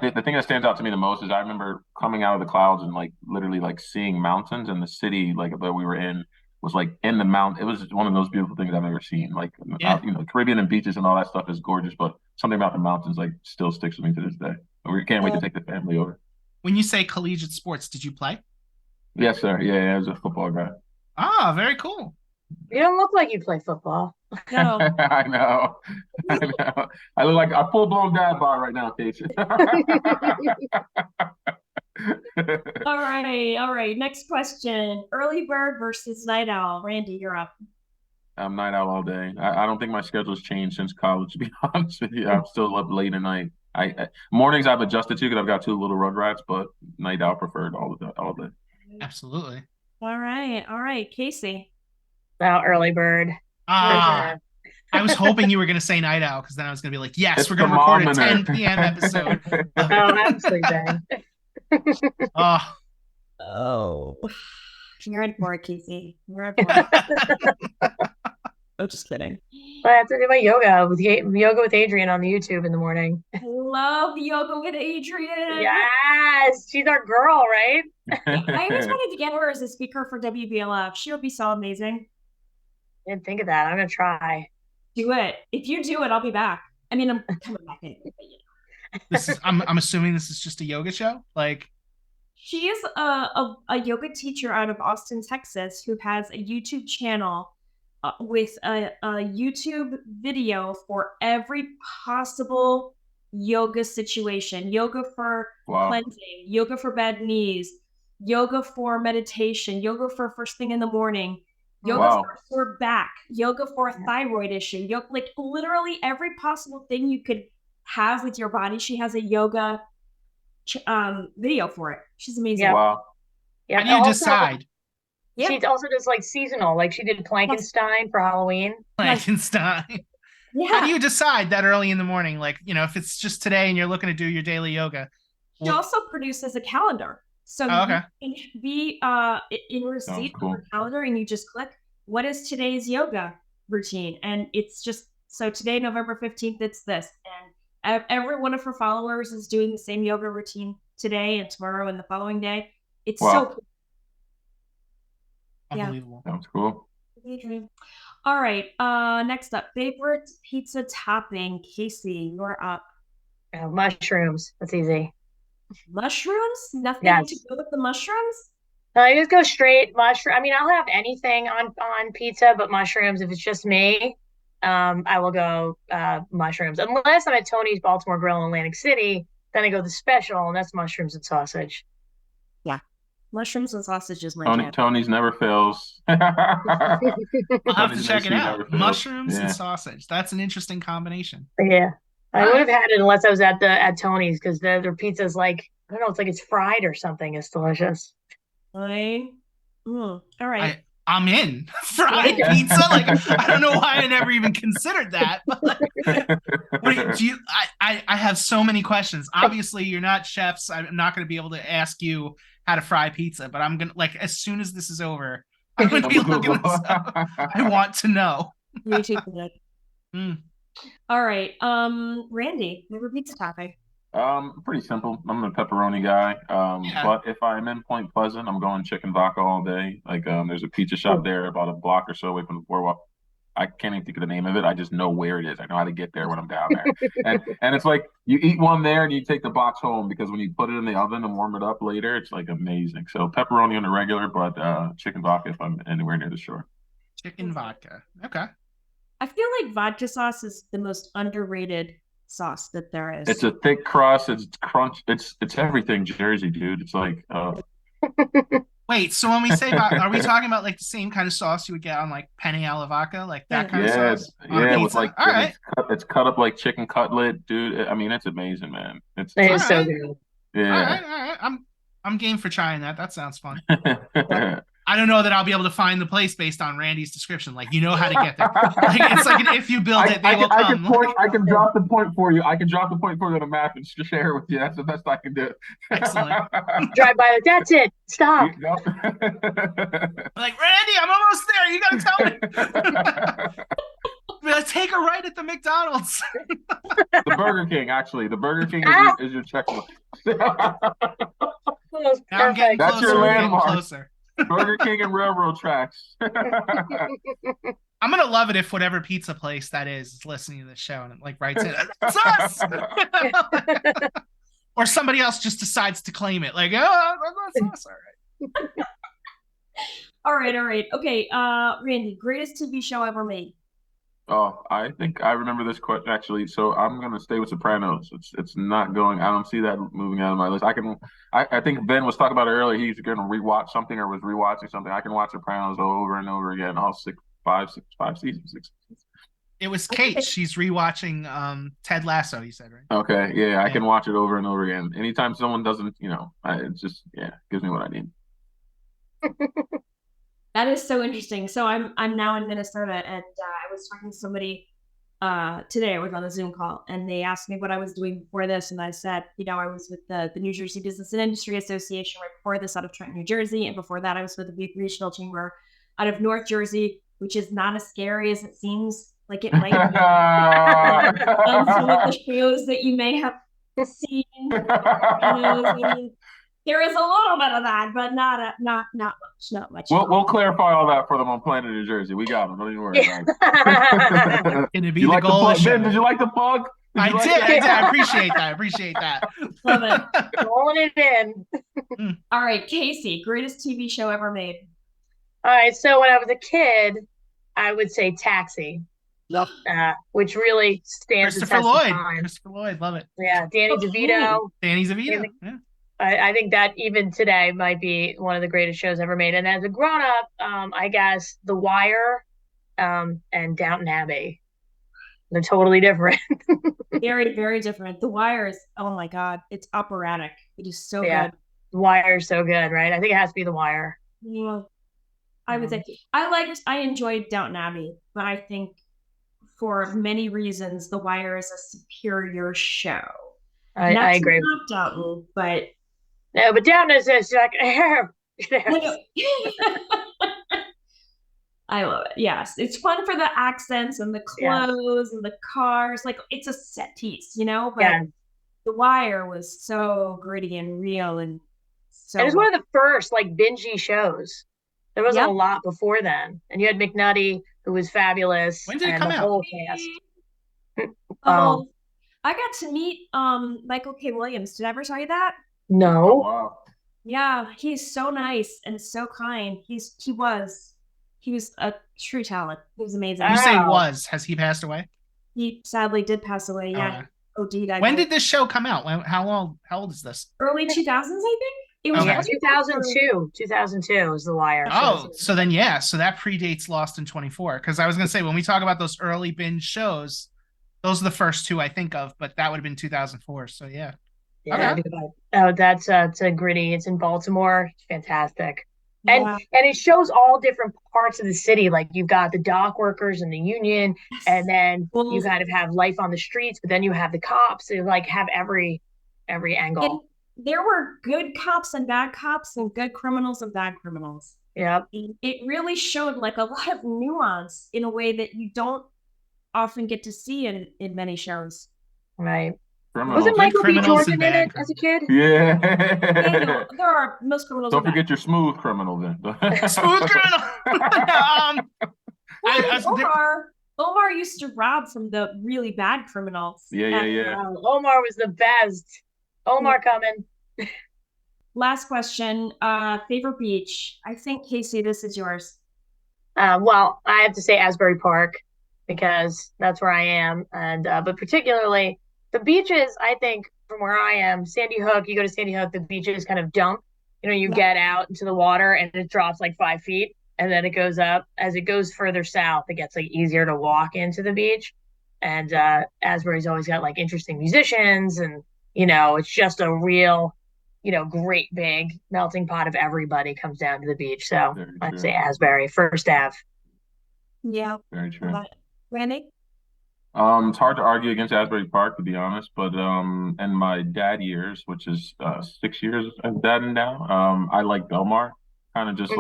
think the thing that stands out to me the most is I remember coming out of the clouds and like literally like seeing mountains, and the city like that we were in was like in the mountain. It was one of those beautiful things I've ever seen. Like Caribbean and beaches and all that stuff is gorgeous, but something about the mountains like still sticks with me to this day. We can't wait to take the family over.
When you say collegiate sports, did you play?
Yes, sir. Yeah, I was a football guy.
Ah, very cool.
You don't look like you play football.
No.
I know. I look like a full-blown dad bod right now, Casey.
All right. Next question. Early bird versus night owl. Randy, you're up.
I'm night owl all day. I don't think my schedule's changed since college, to be honest with you. I'm still up late at night. Mornings I've adjusted to because I've got two little rugrats, but night owl preferred all day.
Absolutely.
All right. Casey.
Well, early bird.
I was hoping you were going to say night owl, because then I was going to be like, yes, we're going to record a 10 p.m. episode.
I'm sleeping.
Oh. You're in for it, Casey. You're in for it. I'm just kidding.
I have to do my yoga with Adrian on the YouTube in the morning.
I love yoga with Adrian.
Yes, she's our girl, right?
I always wanted to get her as a speaker for WBLF. She would be so amazing.
Didn't think of that. I'm gonna try.
Do it. If you do it, I'll be back. I mean, I'm coming back in.
This is I'm assuming this is just a yoga show. Like
she is a yoga teacher out of Austin, Texas, who has a YouTube channel with a YouTube video for every possible yoga situation. Yoga for cleansing, yoga for bad knees, yoga for meditation, yoga for first thing in the morning, yoga for a sore back, yoga for a thyroid issue, yoga, like literally every possible thing you could have with your body. She has a yoga video for it. She's amazing.
Yeah.
Wow.
Yeah.
how do you decide?
She also does like seasonal, like she did Plankenstein for Halloween.
Plankenstein.
Yeah.
How do you decide that early in the morning? Like, you know, if it's just today and you're looking to do your daily yoga.
She also produces a calendar. So you can be in receipt of a calendar and you just click, what is today's yoga routine? And it's just, so today, November 15th, it's this. And every one of her followers is doing the same yoga routine today and tomorrow and the following day. It's so cool.
Unbelievable.
Sounds cool.
All right. Next up, favorite pizza topping. Casey, you're up.
Mushrooms. That's easy.
Mushrooms? Nothing to go with the mushrooms?
I just go straight mushroom. I mean, I'll have anything on pizza, but mushrooms. If it's just me, I will go mushrooms. Unless I'm at Tony's Baltimore Grill in Atlantic City, then I go the special, and that's mushrooms and sausage.
Yeah. Mushrooms and sausage is my jam.
Tony's never fails.
I'll have to check it out. Mushrooms and sausage. That's an interesting combination.
Yeah. I would have had it unless I was at Tony's, because their pizza's like, I don't know, it's like it's fried or something. It's delicious.
All right.
I'm in fried pizza. Like, I don't know why I never even considered that. But like, I have so many questions. Obviously, you're not chefs. I'm not going to be able to ask you how to fry pizza, but I'm going to, like, as soon as this is over, I'm going to be looking this up. I want to know.
Me too. All right. Randy, favorite pizza topping?
Pretty simple. I'm a pepperoni guy. But if I'm in Point Pleasant, I'm going chicken vodka all day. Like, there's a pizza shop there about a block or so away from the boardwalk. I can't even think of the name of it. I just know where it is. I know how to get there when I'm down there. and it's like you eat one there and you take the box home, because when you put it in the oven and warm it up later, it's like amazing. So pepperoni on the regular, but chicken vodka if I'm anywhere near the shore.
Chicken vodka. Okay.
I feel like vodka sauce is the most underrated sauce that there is.
It's a thick crust. It's crunch. It's everything Jersey, dude. It's like.
Wait, so when we say are we talking about like the same kind of sauce you would get on like penne alla vodka, like that kind of sauce?
Yeah, with like it's cut up like chicken cutlet, dude. I mean, it's amazing, man. It's
so good.
Yeah.
All right. I'm game for trying that. That sounds fun. I don't know that I'll be able to find the place based on Randy's description. Like, you know how to get there. Like, it's like if you build it, they will come.
I can drop the point for you. I can drop the point for you on a map and share it with you. That's the best I can do.
Excellent.
Drive by. That's it. Stop.
Like, Randy, I'm almost there. You got to tell me. Take a right at the McDonald's.
The Burger King, actually. The Burger King is your checkpoint.
I'm getting
That's
closer.
your landmark.
Closer.
Burger King and railroad tracks.
I'm gonna love it if whatever pizza place that is listening to this show and like writes it. That's us. Or somebody else just decides to claim it. Like, oh, that's us. All right.
All right. Okay. Randy, greatest TV show ever made.
Oh, I think I remember this question actually. So I'm gonna stay with Sopranos. It's not going. I don't see that moving out of my list. I think Ben was talking about it earlier. He's gonna rewatch something or was rewatching something. I can watch Sopranos over and over again. All five seasons. 6 seasons.
It was Kate. She's rewatching Ted Lasso. You said, right?
Okay, yeah, I can watch it over and over again. Anytime someone doesn't, it's just gives me what I need.
That is so interesting. So I'm now in Minnesota, and I was talking to somebody today. I was on a Zoom call, and they asked me what I was doing before this, and I said, I was with the New Jersey Business and Industry Association right before this, out of Trenton, New Jersey, and before that, I was with the Regional Chamber out of North Jersey. which is not as scary as it seems like it might be on some of the shows that you may have seen. There is a little bit of that, but not much.
We'll clarify all that for them on Planet New Jersey. We got them. Don't even worry about it.
Gonna be
you
the
like
goal.
Ben, did you like the plug?
I did. I appreciate that.
Love it.
Rolling it in.
All right, Casey, greatest TV show ever made.
All right, so when I was a kid, I would say Taxi.
Yep.
Which really stands the test of time.
Christopher Lloyd, love it.
Yeah, Danny DeVito.
Danny DeVito. Yeah.
I think that even today might be one of the greatest shows ever made. And as a grown-up, I guess The Wire and Downton Abbey. They're totally different.
Very, very different. The Wire is, oh my God, it's operatic. It is so good.
The Wire is so good, right? I think it has to be The Wire.
Yeah. I would say I enjoyed Downton Abbey, but I think for many reasons, The Wire is a superior show.
I agree.
Not Downton, but
no, but Downton is just like
I love it. Yes, it's fun for the accents and the clothes and the cars. Like it's a set piece, But The Wire was so gritty and real, and so.
It was one of the first bingey shows. There wasn't a lot before then, and you had McNutty, who was fabulous.
When did it come out?
Whole cast.
I got to meet Michael K. Williams. Did I ever tell you that?
No.
Oh, wow.
Yeah, he's so nice and so kind. He was a true talent. He was amazing.
You say was. Has he passed away?
He sadly did pass away. Yeah. OD'd.
When did this show come out? How old is this?
Early 2000s, I think. It was
2002. 2002 was The Wire.
Oh, so then so that predates Lost in 24. Because I was gonna say when we talk about those early binge shows, those are the first two I think of, but that would have been 2004. So yeah.
Okay. Oh, that's it's a gritty. It's in Baltimore. It's fantastic. And it shows all different parts of the city. Like you've got the dock workers and the union, and then you kind of have life on the streets, but then you have the cops. You have every angle.
And there were good cops and bad cops and good criminals and bad criminals.
Yep.
It really showed a lot of nuance in a way that you don't often get to see in many shows.
Right.
Criminals.
Wasn't Michael B. Jordan in it as a kid?
Yeah.
There are most criminals.
Don't forget your smooth criminal then.
Smooth criminal.
Omar used to rob from the really bad criminals.
Yeah.
Omar was the best. Omar coming.
Last question. Favorite beach? I think, Casey, this is yours.
Well, I have to say Asbury Park because that's where I am, and but particularly the beaches. I think from where I am, Sandy Hook. You go to Sandy Hook, the beaches kind of dump. You get out into the water and it drops 5 feet, and then it goes up. As it goes further south, it gets easier to walk into the beach. And Asbury's always got interesting musicians, and it's just a real, great big melting pot of everybody comes down to the beach. So I'd say Asbury, First Ave.
Yeah.
Very true.
Randy?
It's hard to argue against Asbury Park, to be honest, but in my dad years, which is 6 years of dadding now, I like Belmar, kind of just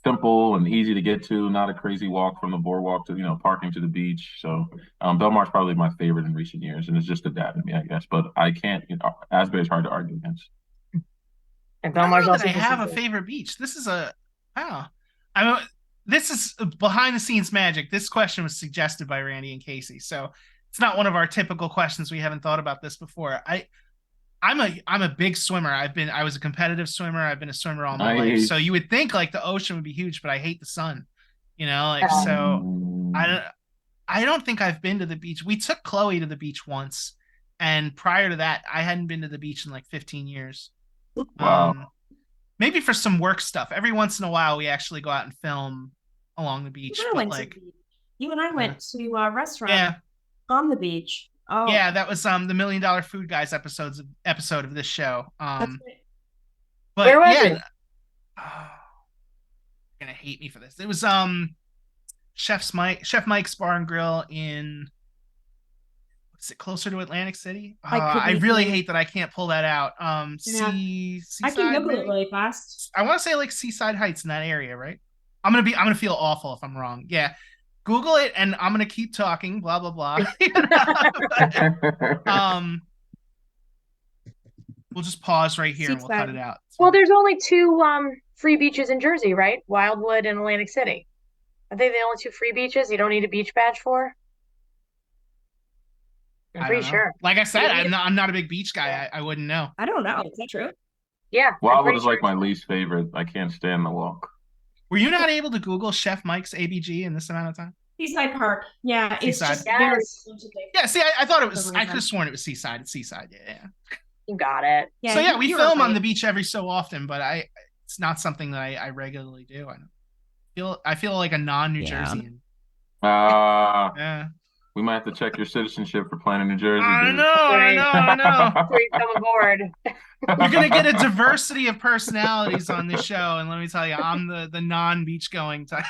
simple and easy to get to, not a crazy walk from the boardwalk to parking to the beach. So Belmar's probably my favorite in recent years, and it's just a dad in me, I guess. But I can't. Asbury's hard to argue against.
And Belmar's also.
I have a favorite beach. This is this is behind the scenes magic. This question was suggested by Randy and Casey, so it's not one of our typical questions. We haven't thought about this before. I'm a big swimmer. I was a competitive swimmer. I've been a swimmer all my life. So you would think the ocean would be huge, but I hate the sun. So I don't think I've been to the beach. We took Chloe to the beach once, and prior to that, I hadn't been to the beach in 15 years.
Wow.
Maybe for some work stuff. Every once in a while, we actually go out and film along the beach.
You and I went to a restaurant on the beach. Oh
yeah, that was the $1 Million Food Guys episode of this show. But
where was it?
You're gonna hate me for this. It was Chef Mike's Bar and Grill in. Is it closer to Atlantic City? I really hate that I can't pull that out. Seaside,
I can Google it really fast.
I want to say Seaside Heights in that area, right? I'm gonna feel awful if I'm wrong. Yeah. Google it and I'm gonna keep talking, blah blah blah. We'll just pause right here and we'll cut it out.
Well, there's only two free beaches in Jersey, right? Wildwood and Atlantic City. Are they the only two free beaches you don't need a beach badge for? I'm pretty sure.
Like I said, I'm not a big beach guy. I wouldn't know.
I don't know. Is that true?
Yeah.
Wildwood is like my least favorite. I can't stand the walk.
Were you not able to Google Chef Mike's ABG in this amount of time?
Seaside Park. Yeah, it's
Seaside.
just very
Yeah, see, I thought it was. I could have sworn it was Seaside. It's Seaside. Yeah.
You got it.
Yeah, so yeah, we film on the beach every so often, but it's not something that I regularly do. I feel like a non-New Jerseyan.
Yeah. We might have to check your citizenship for playing in New Jersey.
I know.
Before you come aboard.
You're gonna get a diversity of personalities on this show, and let me tell you, I'm the non-beach going type.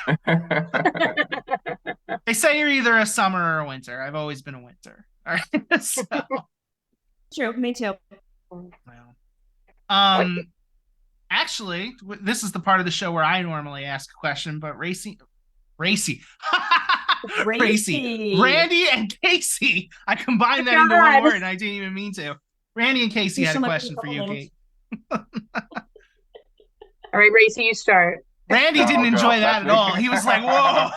They say you're either a summer or a winter. I've always been a winter. All right. So.
True, me too.
Well, actually, this is the part of the show where I normally ask a question, but Racy, Randy and Casey, I combined that into one word, and I didn't even mean to. Randy and Casey had a question for you, Kate.
All right, Racy, you start.
Randy didn't enjoy that at all. He was like, "Whoa!"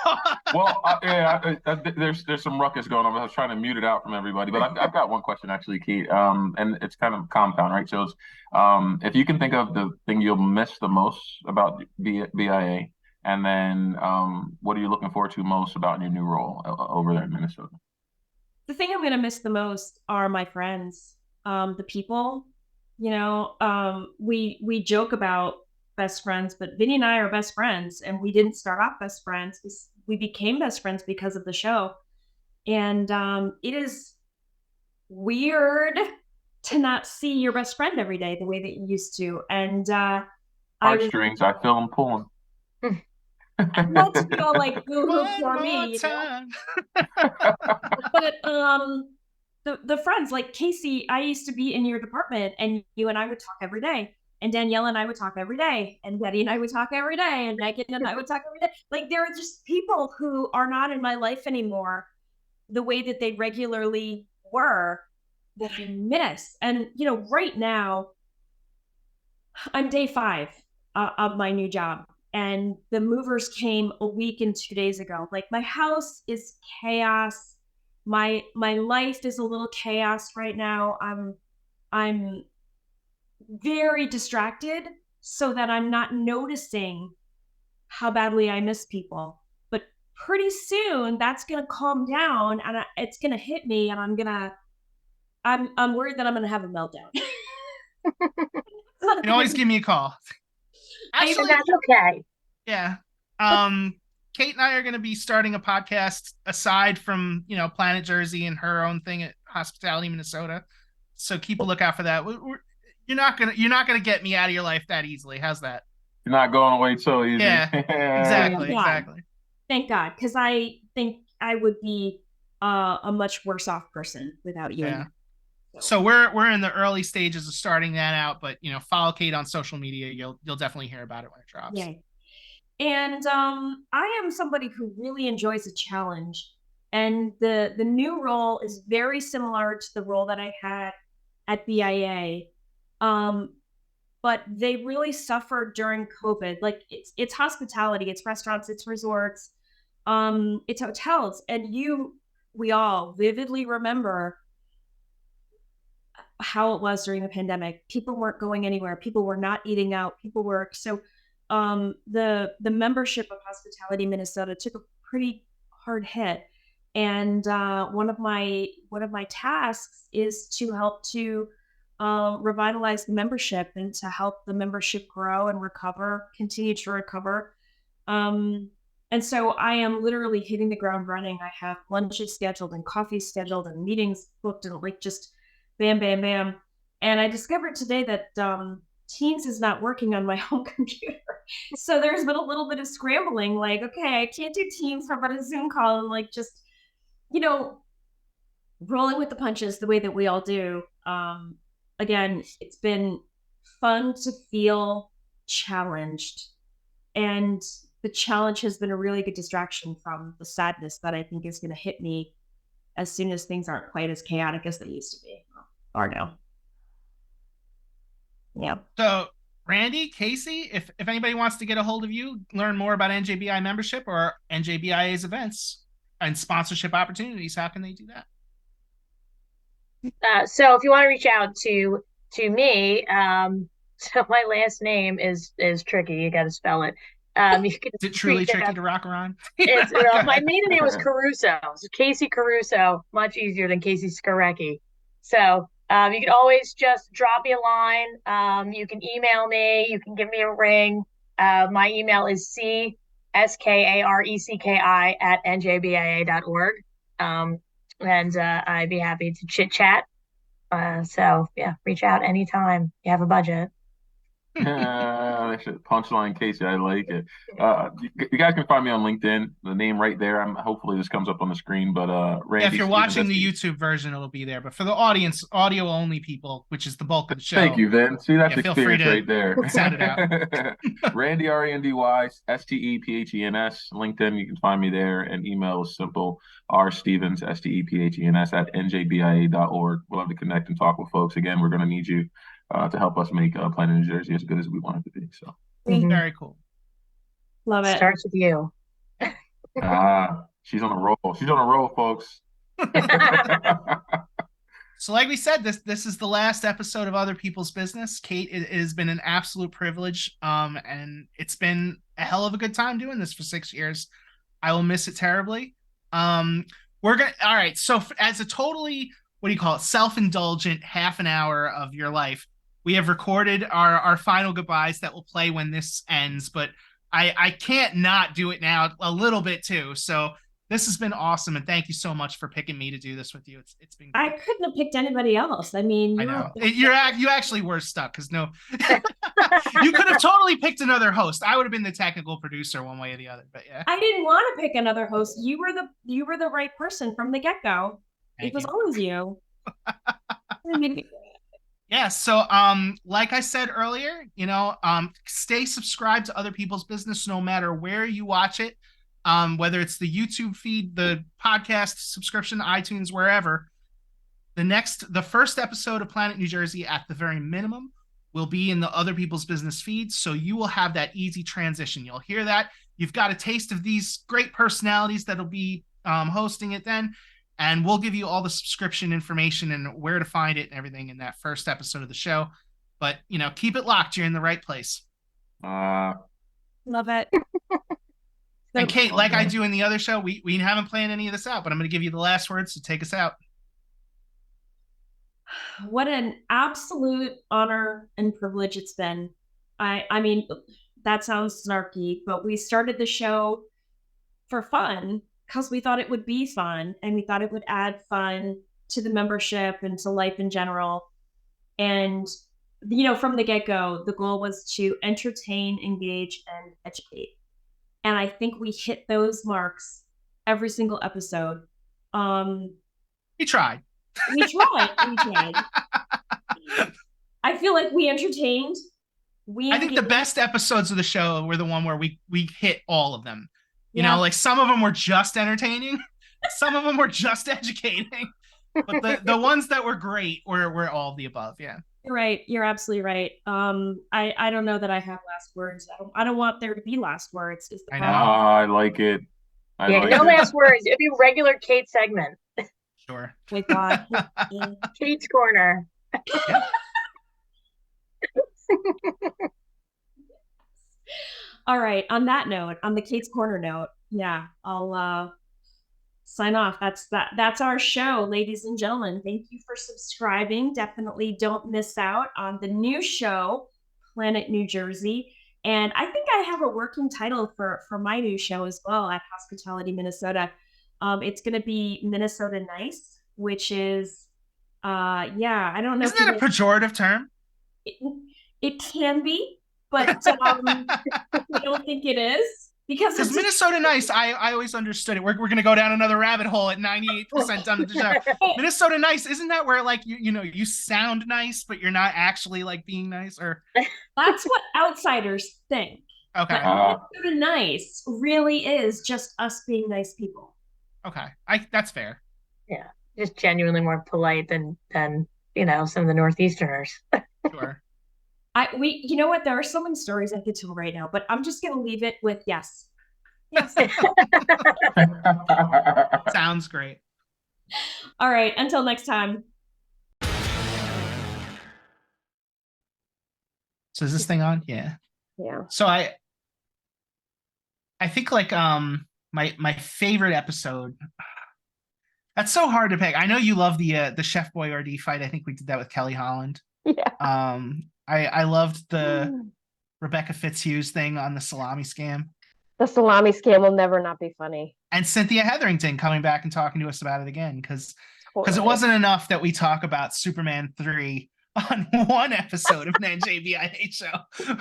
Well, there's some ruckus going on. I was trying to mute it out from everybody, but I've got one question actually, Kate. And it's kind of compound, right? So, it's, if you can think of the thing you'll miss the most about BIA, and then what are you looking forward to most about your new role over there in Minnesota?
The thing I'm going to miss the most are my friends, the people. You know, we joke about best friends, but Vinnie and I are best friends, and we didn't start off best friends. We became best friends because of the show, and it is weird to not see your best friend every day the way that you used to. And
heartstrings, I feel them pulling.
Not to feel like boo-hoo for me, you know? But the friends like Casey, I used to be in your department, and you and I would talk every day. And Danielle and I would talk every day, and Betty and I would talk every day, and Megan and I would talk every day. Like, there are just people who are not in my life anymore the way that they regularly were that I miss. And, you know, right now, I'm day 5 of my new job, and the movers came a week and 2 days ago. Like, my house is chaos. My life is a little chaos right now. I'm very distracted so that I'm not noticing how badly I miss people. But pretty soon that's going to calm down, and it's going to hit me, and I'm worried that I'm going to have a meltdown.
You can always give me a call.
Actually, that's okay.
Yeah. Kate and I are going to be starting a podcast aside from, you know, Planet Jersey and her own thing at Hospitality Minnesota. So keep a lookout for that. You're not gonna get me out of your life that easily. How's that?
You're not going away so easy.
Yeah, exactly.
Thank God, because I think I would be a much worse off person without you.
Yeah. So we're in the early stages of starting that out, but you know, follow Kate on social media. You'll definitely hear about it when it drops.
Yeah. And I am somebody who really enjoys a challenge, and the new role is very similar to the role that I had at BIA. But they really suffered during COVID. Like, it's hospitality, it's restaurants, it's resorts, it's hotels. And we all vividly remember how it was during the pandemic. People weren't going anywhere. People were not eating out. People were, so the membership of Hospitality Minnesota took a pretty hard hit. And one of my tasks is to help to revitalize the membership and to help the membership grow and continue to recover. And so I am literally hitting the ground running. I have lunches scheduled and coffee scheduled and meetings booked, and like just bam, bam, bam. And I discovered today that Teams is not working on my home computer. So there's been a little bit of scrambling, like, okay, I can't do Teams, how about a Zoom call? And like, just, you know, rolling with the punches the way that we all do. Again, it's been fun to feel challenged. And the challenge has been a really good distraction from the sadness that I think is going to hit me as soon as things aren't quite as chaotic as they used to be or now. Yeah.
So, Randy, Casey, if anybody wants to get a hold of you, learn more about NJBI membership or NJBIA's events and sponsorship opportunities, how can they do that?
So if you want to reach out to me, so my last name is tricky. You got to spell it. You can
Is it truly
reach
tricky
out.
to rock around?
It's my maiden name was Caruso, so Casey Caruso, much easier than Casey Skarecki. So you can always just drop me a line. You can email me. You can give me a ring. My email is cskarecki@njbia.org. And I'd be happy to chit chat. So yeah, reach out anytime you have a budget.
Punchline Casey, I like it. You guys can find me on LinkedIn. The name right there. Hopefully this comes up on the screen. But Randy,
if you're watching the YouTube version, it'll be there. But for the audience, audio only people, which is the bulk of the show.
Thank you, Vin. See, that's experience right there.
Sound it out.
Randy RANDY STEPHENS. LinkedIn, you can find me there. And email is simple: rstevens STEPHENS @njbia.org. We'll have to connect and talk with folks. Again, we're going to need you to help us make Planet New Jersey as good as we want it to be. So
very cool.
Love it.
Starts with you.
She's on a roll. She's on a roll, folks.
So like we said, this is the last episode of Other People's Business. Kate, it has been an absolute privilege. And it's been a hell of a good time doing this for 6 years. I will miss it terribly. All right. So as a totally, what do you call it? Self-indulgent half an hour of your life, we have recorded our final goodbyes that will play when this ends, but I can't not do it now a little bit too. So this has been awesome, and thank you so much for picking me to do this with you. It's been great.
I couldn't have picked anybody else. I mean,
I know you actually were stuck because no, you could have totally picked another host. I would have been the technical producer one way or the other. But yeah,
I didn't want to pick another host. You were the right person from the get-go. It was always you.
Yeah, so like I said earlier, stay subscribed to Other People's Business no matter where you watch it, whether it's the YouTube feed, the podcast subscription, iTunes, wherever. The first episode of Planet New Jersey, at the very minimum, will be in the Other People's Business feed, so you will have that easy transition. You'll hear that. You've got a taste of these great personalities that'll be hosting it then. And we'll give you all the subscription information and where to find it and everything in that first episode of the show. But, keep it locked. You're in the right place.
Love it.
And Kate, like I do in the other show, we haven't planned any of this out, but I'm going to give you the last words to take us out.
What an absolute honor and privilege it's been. I mean, that sounds snarky, but we started the show for fun, because we thought it would be fun and we thought it would add fun to the membership and to life in general. And, from the get-go, the goal was to entertain, engage, and educate. And I think we hit those marks every single episode.
We tried.
We tried. I feel like we entertained.
I think the best episodes of the show were the one where we hit all of them. You know, like some of them were just entertaining, some of them were just educating, but the ones that were great were all of the above. Yeah,
you're right. You're absolutely right. I don't know that I have last words. I don't want there to be last words.
I know.
I like it.
No last words. It'd be a regular Kate segment.
Sure.
My God.
Kate's Corner.
Yeah.
All right. On that note, on the Kate's Corner note, yeah, I'll sign off. That's our show, ladies and gentlemen. Thank you for subscribing. Definitely don't miss out on the new show, Planet New Jersey. And I think I have a working title for my new show as well at Hospitality Minnesota. It's going to be Minnesota Nice, which is, I don't know.
Isn't that a pejorative term?
It can be. But I don't think it is because
Minnesota Nice. I always understood it. We're gonna go down another rabbit hole at 98% done with the show. Minnesota Nice, isn't that where like you sound nice but you're not actually like being nice? Or
that's what outsiders think.
Okay.
But Minnesota Nice really is just us being nice people.
Okay. That's fair.
Yeah, just genuinely more polite than some of the Northeasterners.
Sure.
You know what? There are so many stories I could tell right now, but I'm just gonna leave it with yes. Yes.
Sounds great.
All right. Until next time.
So is this thing on? Yeah.
Yeah.
So I think like my favorite episode. That's so hard to pick. I know you love the Chef Boyardee fight. I think we did that with Kelly Holland.
Yeah.
I loved the Rebecca Fitzhughes thing on the salami scam.
The salami scam will never not be funny.
And Cynthia Hetherington coming back and talking to us about it again because
Totally.
it wasn't enough that we talk about Superman 3 on one episode of an NJBIA show.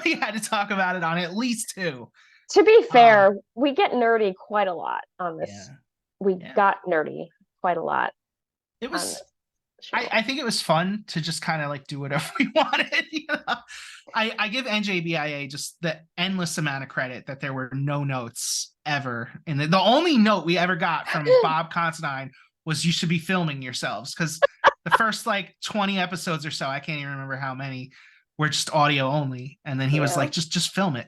We had to talk about it on at least 2.
To be fair, we get nerdy quite a lot on this.
Yeah.
We got nerdy quite a lot.
It was I think it was fun to just kind of like do whatever we wanted. You know? I give NJBIA just the endless amount of credit that there were no notes ever. And the only note we ever got from Bob Considine was you should be filming yourselves, because the first like 20 episodes or so, I can't even remember how many, were just audio only. And then he was like, just film it.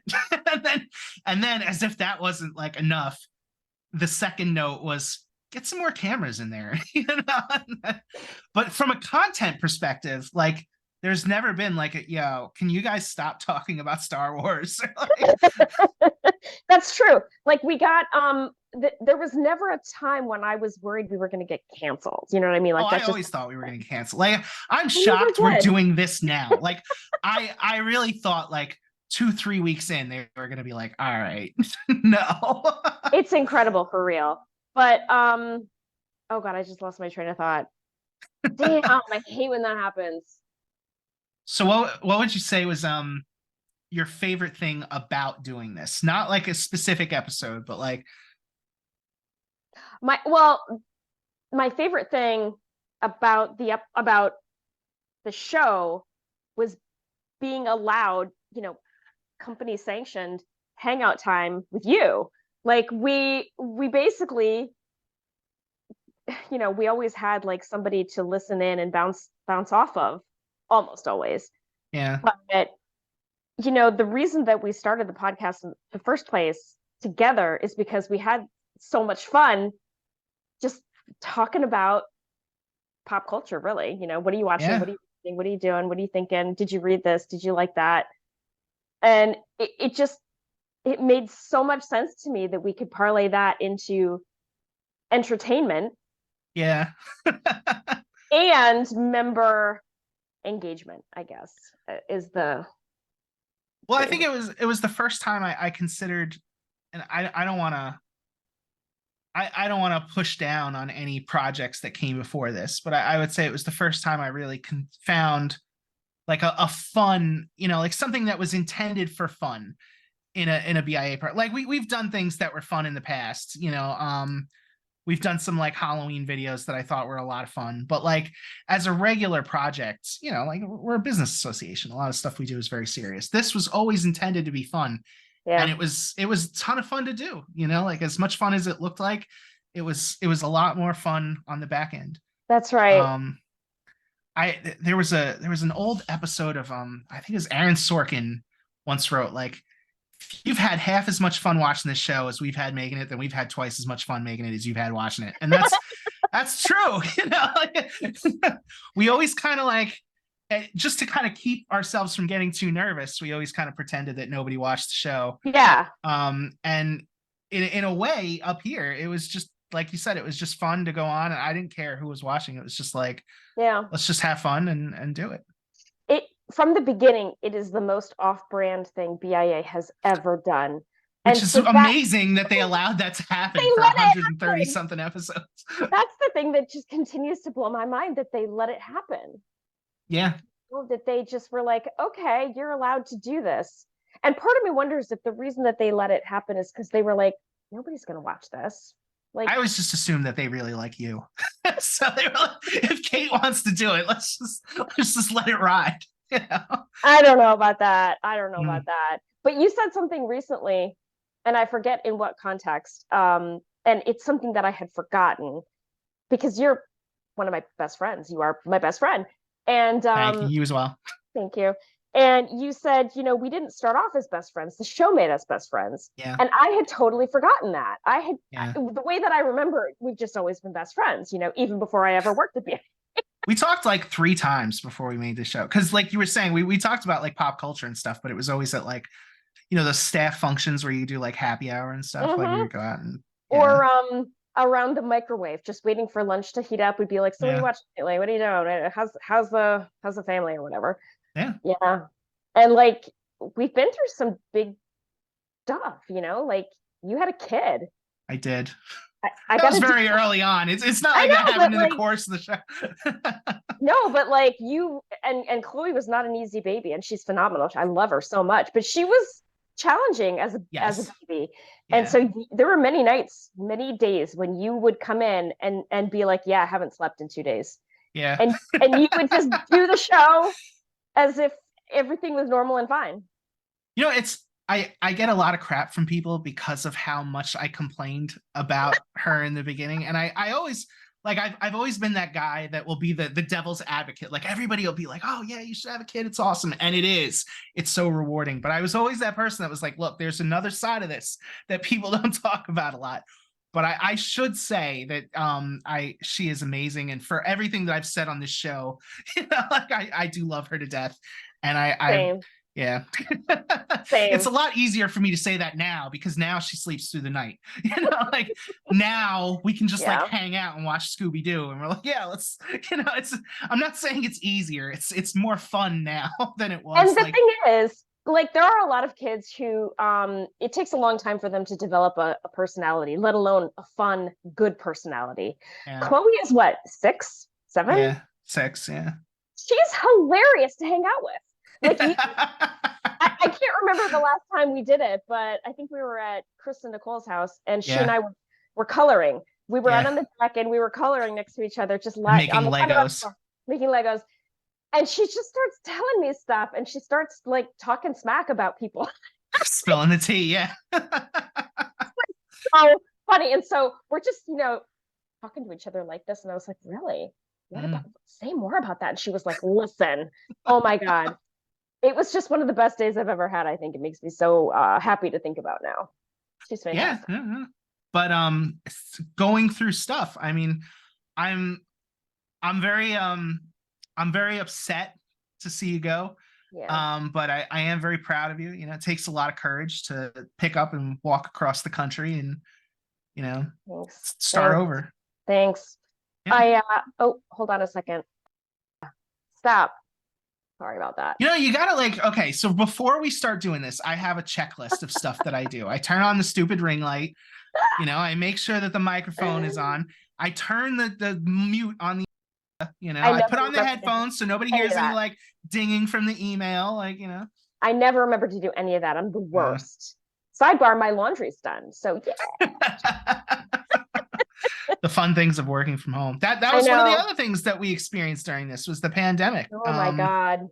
and then as if that wasn't like enough, the second note was, get some more cameras in there. You know? But from a content perspective, like there's never been like can you guys stop talking about Star Wars?
That's true. Like we got there was never a time when I was worried we were going to get canceled. You know what I mean? Like
I always thought we were going to cancel. Like I'm shocked we're doing this now. Like I really thought like 2-3 weeks in they were going to be like, all right, no.
It's incredible for real. But oh god, I just lost my train of thought. Damn, I hate when that happens.
So what would you say was your favorite thing about doing this? Not like a specific episode, but like
my favorite thing about the show was being allowed, company sanctioned hangout time with you. Like we basically, we always had like somebody to listen in and bounce off of, almost always.
Yeah.
But the reason that we started the podcast in the first place together is because we had so much fun just talking about pop culture, really. What are you watching? What are you reading? What are you doing? What are you thinking? Did you read this? Did you like that? And it made so much sense to me that we could parlay that into entertainment.
Yeah.
And member engagement, I guess, is the.
Well, I think it was the first time I considered, and I don't want to. I don't want to push down on any projects that came before this, but I would say it was the first time I really found like a fun, like something that was intended for fun in a BIA part. Like we've done things that were fun in the past, we've done some like Halloween videos that I thought were a lot of fun, but like as a regular project, like we're a business association. A lot of stuff we do is very serious. This was always intended to be fun. Yeah. And it was a ton of fun to do, like as much fun as it looked like, it was a lot more fun on the back end.
That's right.
There was an old episode of I think it was Aaron Sorkin once wrote, like, if you've had half as much fun watching this show as we've had making it, then we've had twice as much fun making it as you've had watching it. And that's true. We always kind of like, just to kind of keep ourselves from getting too nervous, we always kind of pretended that nobody watched the show.
Yeah.
And in a way up here, it was just, like you said, it was just fun to go on, and I didn't care who was watching. It was just like, let's just have fun and do it.
From the beginning, it is the most off-brand thing BIA has ever done.
Which is amazing that they allowed that to happen for 130 something episodes.
That's the thing that just continues to blow my mind, that they let it happen.
Yeah.
That they just were like, okay, you're allowed to do this. And part of me wonders if the reason that they let it happen is because they were like, nobody's going to watch this. Like,
I always just assumed that they really like you. So they were like, if Kate wants to do it, let's just let it ride.
I don't know about that. But you said something recently, and I forget in what context. And it's something that I had forgotten because you're one of my best friends. You are my best friend. And
Thank you. You as well.
thank you. And you said, we didn't start off as best friends. The show made us best friends.
Yeah.
And I had totally forgotten that.
Yeah.
The way that I remember it, we've just always been best friends, even before I ever worked at BA.
We talked like 3 times before we made the show. Cause like you were saying, we talked about like pop culture and stuff, but it was always at like, the staff functions where you do like happy hour and stuff. Like we would go out and
or around the microwave, just waiting for lunch to heat up. We'd be like, so what are you watching lately? What are you doing? How's the family or whatever?
Yeah.
Yeah. And like we've been through some big stuff, like you had a kid.
I did.
That
was very early on. It's not like that happened in the course of the show.
No, but like you and Chloe was not an easy baby, and she's phenomenal. I love her so much, but she was challenging as a baby. Yeah. And so there were many nights, many days when you would come in and be like, yeah, I haven't slept in 2 days.
Yeah.
And you would just do the show as if everything was normal and fine.
I get a lot of crap from people because of how much I complained about her in the beginning. And I always like I've always been that guy that will be the devil's advocate. Like everybody will be like, oh yeah, you should have a kid. It's awesome. And it's so rewarding. But I was always that person that was like, look, there's another side of this that people don't talk about a lot. But I should say that she is amazing. And for everything that I've said on this show, like I do love her to death. And yeah. It's a lot easier for me to say that now because now she sleeps through the night. Like now we can just like hang out and watch Scooby-Doo and we're like, yeah, let's, I'm not saying it's easier. It's more fun now than it was.
And the thing is, like there are a lot of kids who it takes a long time for them to develop a personality, let alone a fun, good personality. Yeah. Chloe is what, 6, 7?
Yeah, 6, yeah.
She's hilarious to hang out with. Like I can't remember the last time we did it, but I think we were at Chris and Nicole's house, and she and I were coloring. We were out on the deck, and we were coloring next to each other, just
making Legos.
Making Legos. And she just starts telling me stuff, and she starts like talking smack about people.
Spilling the tea, yeah.
So funny. And so we're just, talking to each other like this, and I was like, really? What about say more about that? And she was like, listen, oh my God. It was just one of the best days I've ever had. I think it makes me so happy to think about now. She's fantastic.
Yeah. But going through stuff. I mean, I'm very upset to see you go. Yeah. But I am very proud of you. It takes a lot of courage to pick up and walk across the country and start over.
Thanks. Yeah. Hold on a second. Stop. Sorry about that.
You gotta okay, so before we start doing this, I have a checklist of stuff that I do. I turn on the stupid ring light. I make sure that the microphone is on. I turn the mute on the, I put on the headphones so nobody hears any like dinging from the email,
I never remember to do any of that. I'm the worst. Sidebar, my laundry's done. So yeah.
The fun things of working from home. That was one of the other things that we experienced during this was the pandemic.
Oh my God.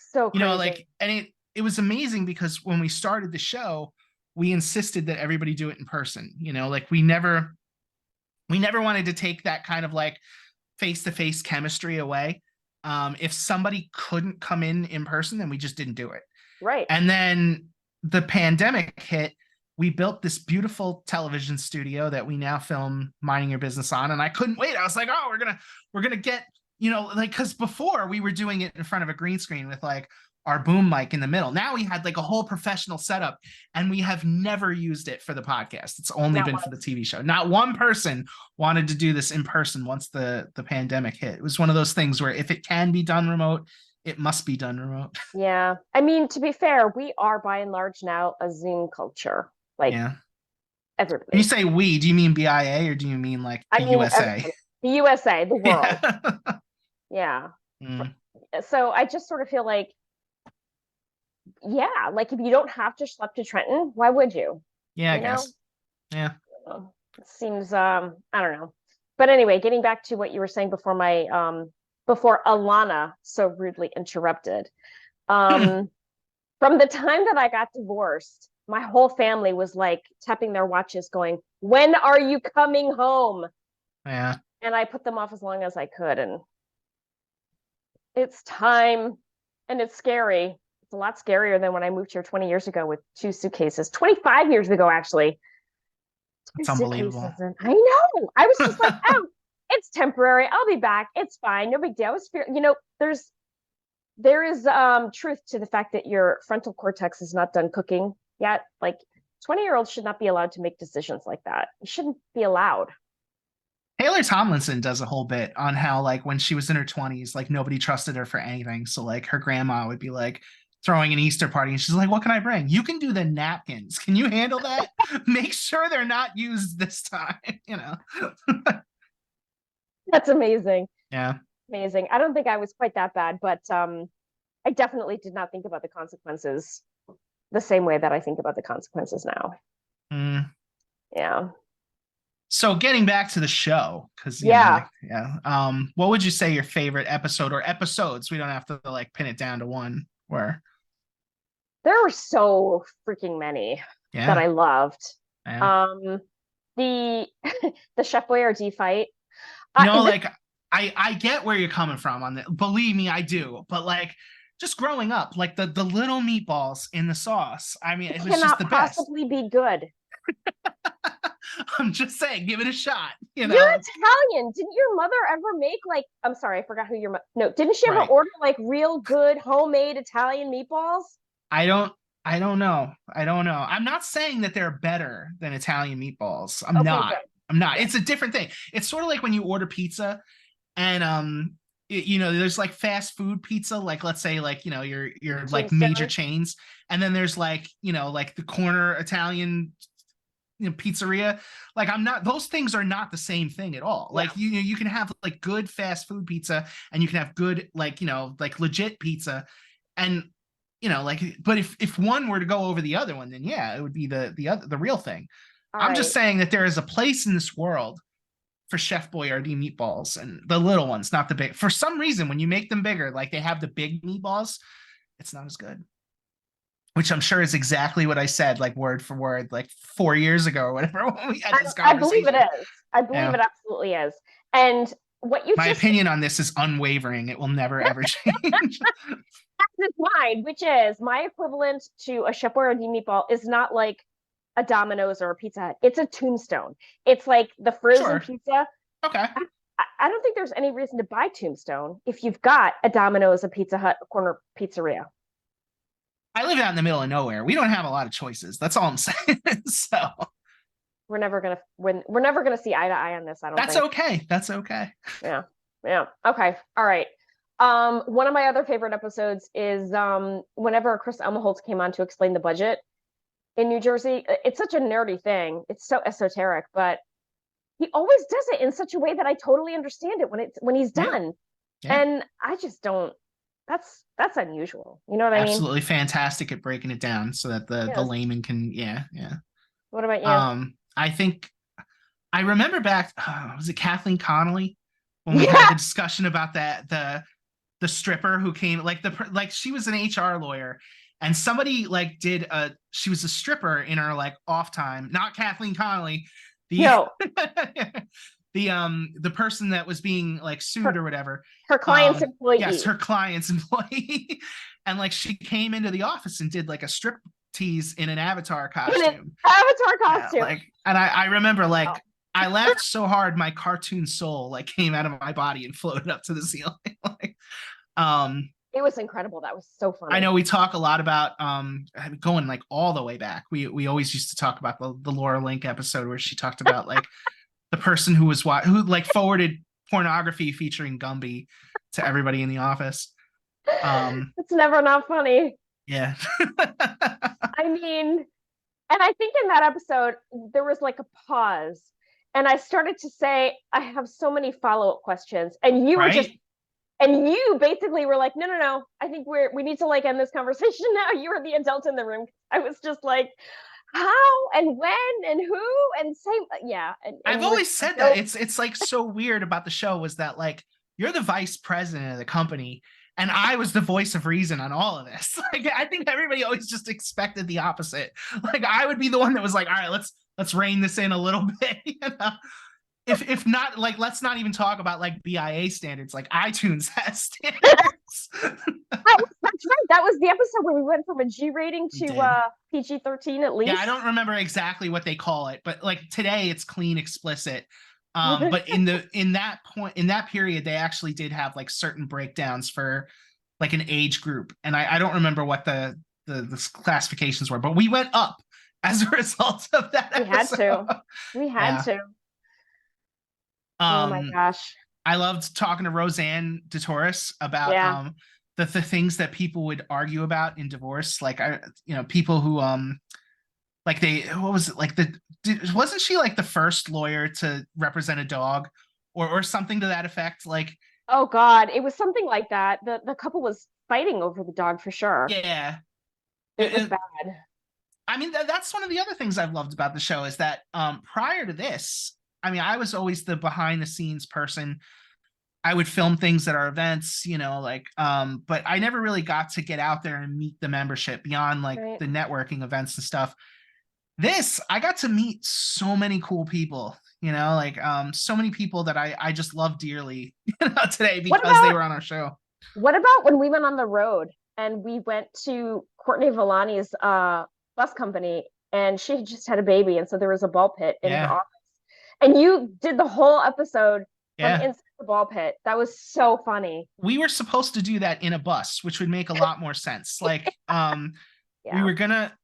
So crazy.
And it was amazing because when we started the show, we insisted that everybody do it in person. We never wanted to take that kind of like face-to-face chemistry away. If somebody couldn't come in person, then we just didn't do it.
Right.
And then the pandemic hit. We built this beautiful television studio that we now film Minding Your Business on. And I couldn't wait. I was like, oh, we're going to get, because before we were doing it in front of a green screen with like our boom mic in the middle. Now we had like a whole professional setup and we have never used it for the podcast. It's only been for the TV show. Not one person wanted to do this in person once the pandemic hit. It was one of those things where if it can be done remote, it must be done remote.
Yeah. I mean, to be fair, we are by and large now a Zoom culture. Like everybody.
When you say we, do you mean BIA or do you mean like the USA?
Everybody. The USA, the world. Yeah. So I just sort of feel like, like if you don't have to schlep to Trenton, why would you?
Yeah, I guess. Yeah.
It seems I don't know. But anyway, getting back to what you were saying before before Alana so rudely interrupted. From the time that I got divorced, my whole family was like tapping their watches going, when are you coming home?
Yeah.
And I put them off as long as I could. And it's time, and it's scary. It's a lot scarier than when I moved here 20 years ago with 2 suitcases. 25 years ago, actually.
It's unbelievable.
And I know. I was just like, oh, it's temporary. I'll be back. It's fine. No big deal. I was there is truth to the fact that your frontal cortex is not done cooking yet. Like 20-year-olds should not be allowed to make decisions like that. You shouldn't be allowed.
Taylor Tomlinson does a whole bit on how, like, when she was in her 20s, like, nobody trusted her for anything. So, like, her grandma would be like throwing an Easter party, and she's like, what can I bring? You can do the napkins. Can you handle that? Make sure they're not used this time, you know?
That's amazing.
Yeah.
Amazing. I don't think I was quite that bad, but I definitely did not think about the consequences the same way that I think about the consequences now.
Mm.
Yeah.
So getting back to the show, because what would you say your favorite episode or episodes? We don't have to like pin it down to one. Were
there were so freaking many that I loved.
Yeah.
The Chef Boyardee fight.
I get where you're coming from on that. Believe me, I do. But like, just growing up, like the little meatballs in the sauce. I mean, it was just the best.
Possibly be good.
I'm just saying, give it a shot. You're
Italian. Didn't your mother ever make like? I'm sorry, I forgot who your no. Didn't she ever order like real good homemade Italian meatballs?
I don't know. I'm not saying that they're better than Italian meatballs. I'm not. Good. I'm not. It's a different thing. It's sort of like when you order pizza, and there's like fast food pizza, like let's say like your like major chains, and then there's like like the corner Italian pizzeria. Like those things are not the same thing at all. Like you can have like good fast food pizza, and you can have good like like legit pizza, and but if one were to go over the other one, then it would be the real thing. I'm just saying that there is a place in this world for Chef Boyardee meatballs, and the little ones, not the big. For some reason, when you make them bigger, like they have the big meatballs, it's not as good. Which I'm sure is exactly what I said, like word for word, like 4 years ago or whatever when we had this conversation.
I believe it is. I believe it absolutely is. And what you
my opinion on this is unwavering. It will never ever change.
That's mine, which is my equivalent to a Chef Boyardee meatball is not like a Domino's or a Pizza Hut. It's a Tombstone. It's like the frozen pizza.
Okay.
I don't think there's any reason to buy Tombstone if you've got a Domino's, a Pizza Hut, a corner pizzeria.
I live out in the middle of nowhere. We don't have a lot of choices. That's all I'm saying. So
we're never gonna see eye to eye on this. I don't.
That's think. Okay. That's okay.
Yeah. Okay. All right. One of my other favorite episodes is whenever Chris Elmaholtz came on to explain the budget in New Jersey. It's such a nerdy thing. It's so esoteric, but he always does it in such a way that I totally understand it when he's done. Yeah. And I just don't. That's unusual. You know what I mean?
Absolutely fantastic at breaking it down so that the layman can. Yeah.
What about you?
I think I remember back. Was it Kathleen Connolly when we had the discussion about that the stripper who came like she was an HR lawyer, and somebody like she was a stripper in her like off time. Not Kathleen Connolly. The person that was being like sued or whatever.
Her client's employee.
Yes, her client's employee. And like she came into the office and did like a strip tease in an Avatar costume.
Yeah,
and I remember like I laughed so hard my cartoon soul like came out of my body and floated up to the ceiling.
It was incredible. That was so funny.
I know we talk a lot about going like all the way back. We always used to talk about the Laura Link episode where she talked about like the person who like forwarded pornography featuring Gumby to everybody in the office.
It's never not funny.
Yeah.
I mean, and I think in that episode there was like a pause, and I started to say, I have so many follow-up questions, and you were you basically were like, no, I think we need to like end this conversation now. You were the adult in the room. I was just like, how and when and who and say and
I've always said that it's like so weird about the show was that like you're the vice president of the company And I was the voice of reason on all of this. Like, I think everybody always just expected the opposite. Like, I would be the one that was like, all right, let's rein this in a little bit. You know? If not, like, let's not even talk about like BIA standards. Like, iTunes has standards.
That's right. That was the episode where we went from a G rating to PG-13 at least.
Yeah, I don't remember exactly what they call it, but like today it's clean explicit. But in that period, they actually did have like certain breakdowns for like an age group, and I don't remember what the classifications were, but we went up as a result of that episode.
We had to. Oh my gosh.
I loved talking to Roseanne DeTorres about the things that people would argue about in divorce. Like, people who like what was it, like wasn't she like the first lawyer to represent a dog or something to that effect? Like,
oh God, it was something like that. The couple was fighting over the dog for sure.
Yeah.
It was bad.
I mean, that's one of the other things I've loved about the show is that prior to this, I mean, I was always the behind the scenes person. I would film things at our events, but I never really got to get out there and meet the membership beyond like the networking events and stuff. This, I got to meet so many cool people, so many people that I just love dearly today because they were on our show.
What about when we went on the road and we went to Courtney Villani's bus company, and she had just had a baby, and so there was a ball pit in her office, and you did the whole episode from inside the ball pit. That was so funny.
We were supposed to do that in a bus, which would make a lot more sense. Like,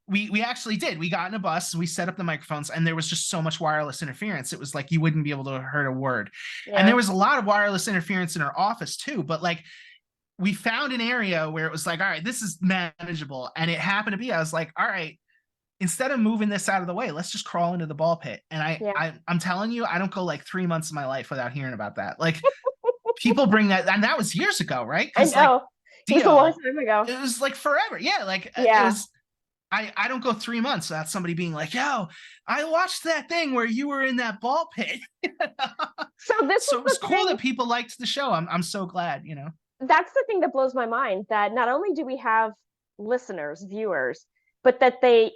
we actually did. We got in a bus, we set up the microphones, and there was just so much wireless interference. It was like you wouldn't be able to hear a word. And there was a lot of wireless interference in our office too, but like we found an area where it was like, all right, this is manageable. And it happened to be, I was like, all right, instead of moving this out of the way, let's just crawl into the ball pit. And I'm telling you, I don't go like 3 months of my life without hearing about that. Like, people bring that, and that was years ago, right?
I know.
Like,
it was a long time ago.
It was like forever. Yeah. Like, it was, I don't go 3 months without somebody being like, yo, I watched that thing where you were in that ball pit.
So it was
cool that people liked the show. I'm so glad,
That's the thing that blows my mind, that not only do we have listeners, viewers, but that they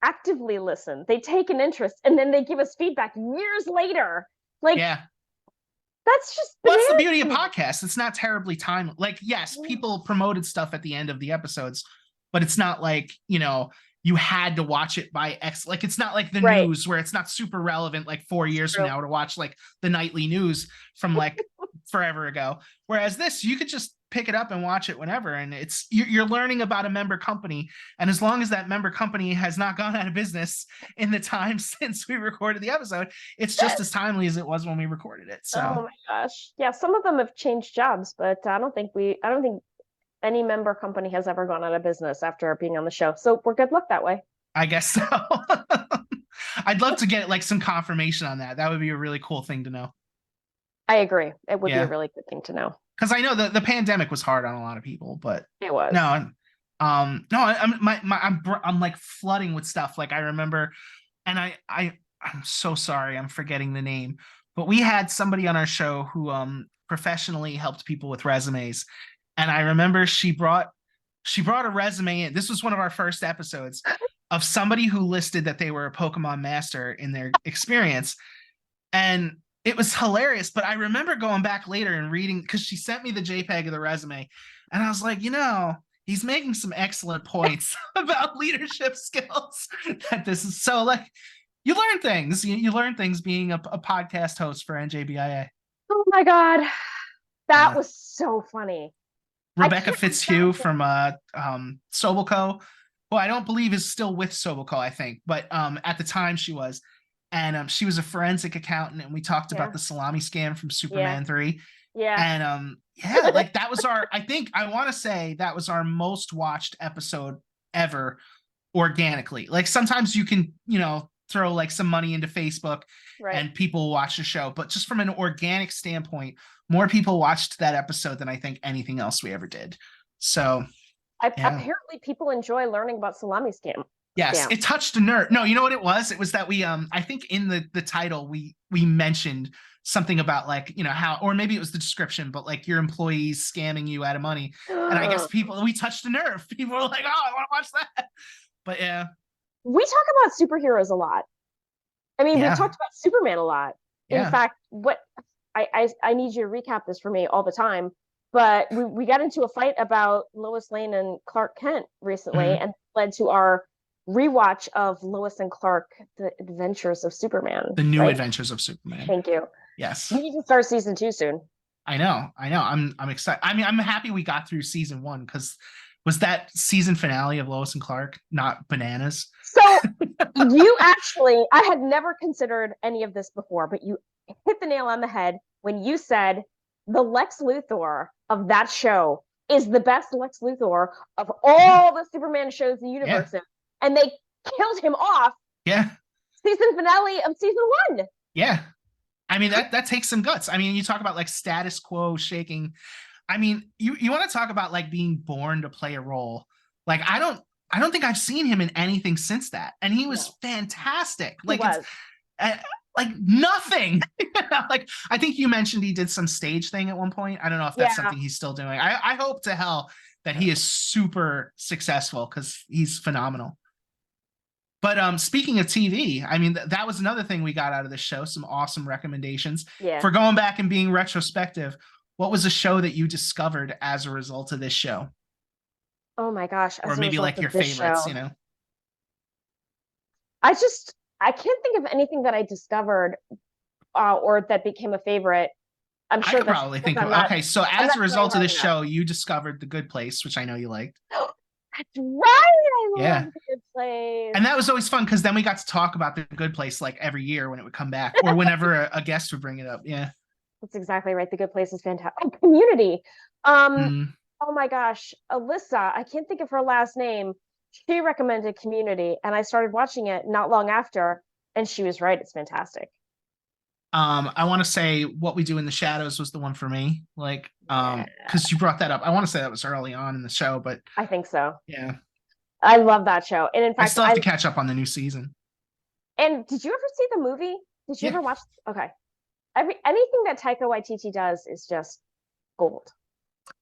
actively listen, they take an interest, and then they give us feedback years later. Like, that's just
what's the beauty of podcasts. It's not terribly time. Like, yes, people promoted stuff at the end of the episodes, but it's not like, you had to watch it by X. Like, it's not like the news where it's not super relevant like 4 years from now to watch like the nightly news from like forever ago. Whereas this, you could just pick it up and watch it whenever. And you're learning about a member company. And as long as that member company has not gone out of business in the time since we recorded the episode, it's just as timely as it was when we recorded it. So,
oh my gosh. Yeah. Some of them have changed jobs, but I don't think any member company has ever gone out of business after being on the show. So we're good luck that way.
I guess so. I'd love to get like some confirmation on that. That would be a really cool thing to know.
I agree. It would be a really good thing to know.
Because I know the pandemic was hard on a lot of people, but
it was.
I'm like flooding with stuff. Like, I remember, and I'm so sorry, I'm forgetting the name, but we had somebody on our show who professionally helped people with resumes. And I remember she brought a resume in. This was one of our first episodes of somebody who listed that they were a Pokemon master in their experience. And it was hilarious. But I remember going back later and reading, because she sent me the JPEG of the resume. And I was like, he's making some excellent points about leadership skills. That this is so, like, you learn things. You learn things being a podcast host for NJBIA.
Oh my God. That was so funny.
Rebecca Fitzhugh from Sobelco, who I don't believe is still with Sobelco, I think, but at the time she was, and she was a forensic accountant, and we talked about the salami scam from Superman 3. And like, that was I want to say that was our most watched episode ever organically. Like, sometimes you can throw like some money into Facebook and people watch the show, but just from an organic standpoint, more people watched that episode than I think anything else we ever did. So
apparently people enjoy learning about salami scam.
Yes, it touched a nerve. No, you know what it was? It was that we I think in the title we we mentioned something about like, you know, how, or maybe it was the description, but like your employees scamming you out of money. And I guess we touched a nerve. People were like, oh, I want to watch that. But yeah.
We talk about superheroes a lot. I mean, we've talked about Superman a lot. In fact, what I need you to recap this for me all the time. But we got into a fight about Lois Lane and Clark Kent recently, and led to our rewatch of Lois and Clark: The Adventures of Superman.
The New Adventures of Superman.
Thank you.
Yes.
We need to start season 2 soon.
I know. I'm excited. I mean, I'm happy we got through season 1, because was that season finale of Lois and Clark not bananas?
So you actually, I had never considered any of this before, but you hit the nail on the head when you said the Lex Luthor of that show is the best Lex Luthor of all the Superman shows in the universe. And they killed him off. Season finale of season 1.
Yeah. I mean, that takes some guts. I mean, you talk about like status quo shaking. I mean, you want to talk about like being born to play a role. Like, I don't think I've seen him in anything since that. And he was fantastic. Like, like nothing. Like, I think you mentioned he did some stage thing at one point. I don't know if that's something he's still doing. I hope to hell that he is super successful, because he's phenomenal. But speaking of TV, I mean, that was another thing we got out of this show, some awesome recommendations. For going back and being retrospective, what was a show that you discovered as a result of this show?
Oh my gosh.
Or maybe like your favorites, you know?
I can't think of anything that I discovered or that became a favorite. I'm sure
I could probably think of, okay, so as a result of this show, you discovered The Good Place, which I know you liked.
That's right. I love The Good Place.
And that was always fun, because then we got to talk about The Good Place like every year when it would come back, or whenever a guest would bring it up. Yeah.
That's exactly right. The Good Place is fantastic. Oh, Community. Oh my gosh. Alyssa, I can't think of her last name. She recommended Community, and I started watching it not long after, and she was right. It's fantastic.
I want to say What We Do in the Shadows was the one for me. Like, because you brought that up. I want to say that was early on in the show, but
I think so.
Yeah.
I love that show. And in fact,
I still have to catch up on the new season.
And did you ever see the movie? Did you ever watch? Okay. Anything that Taika Waititi does is just gold.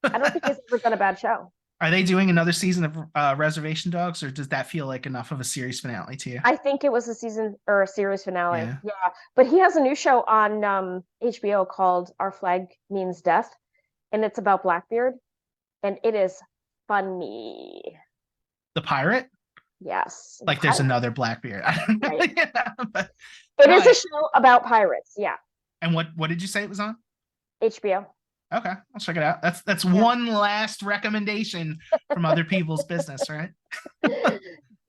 I don't think he's ever done a bad show.
Are they doing another season of Reservation Dogs, or does that feel like enough of a series finale to you?
I think it was a season or a series finale. Yeah. But he has a new show on HBO called Our Flag Means Death, and it's about Blackbeard, and it is funny.
The pirate?
Yes.
Like there's another Blackbeard.
Right. It is a show about pirates. Yeah.
And what did you say it was on?
HBO.
Okay, I'll check it out. That's one last recommendation from other people's business, right?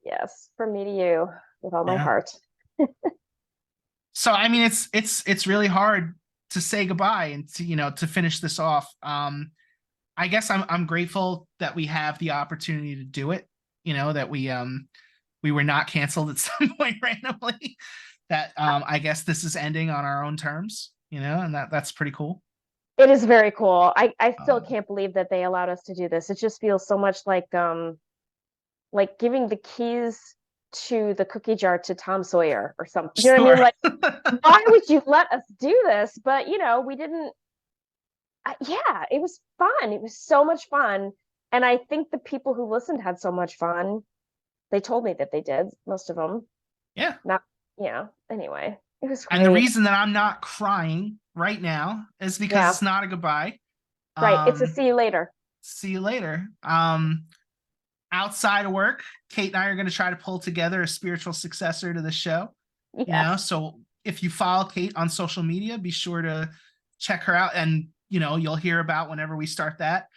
Yes, from me to you with all my heart.
So I mean, it's really hard to say goodbye and to finish this off. I guess I'm grateful that we have the opportunity to do it. That we were not canceled at some point randomly. That I guess this is ending on our own terms. And that's pretty cool.
It is very cool. I still can't believe that they allowed us to do this. It just feels so much like giving the keys to the cookie jar to Tom Sawyer or something. You know what I mean? Like, why would you let us do this? But we didn't. It was fun. It was so much fun, and I think the people who listened had so much fun. They told me that they did. Most of them.
Yeah.
Anyway, it was great.
And the reason that I'm not crying right now is because it's not a goodbye.
Right. It's a see you later.
See you later. Outside of work, Kate and I are going to try to pull together a spiritual successor to the show. So if you follow Kate on social media, be sure to check her out, and you'll hear about whenever we start that.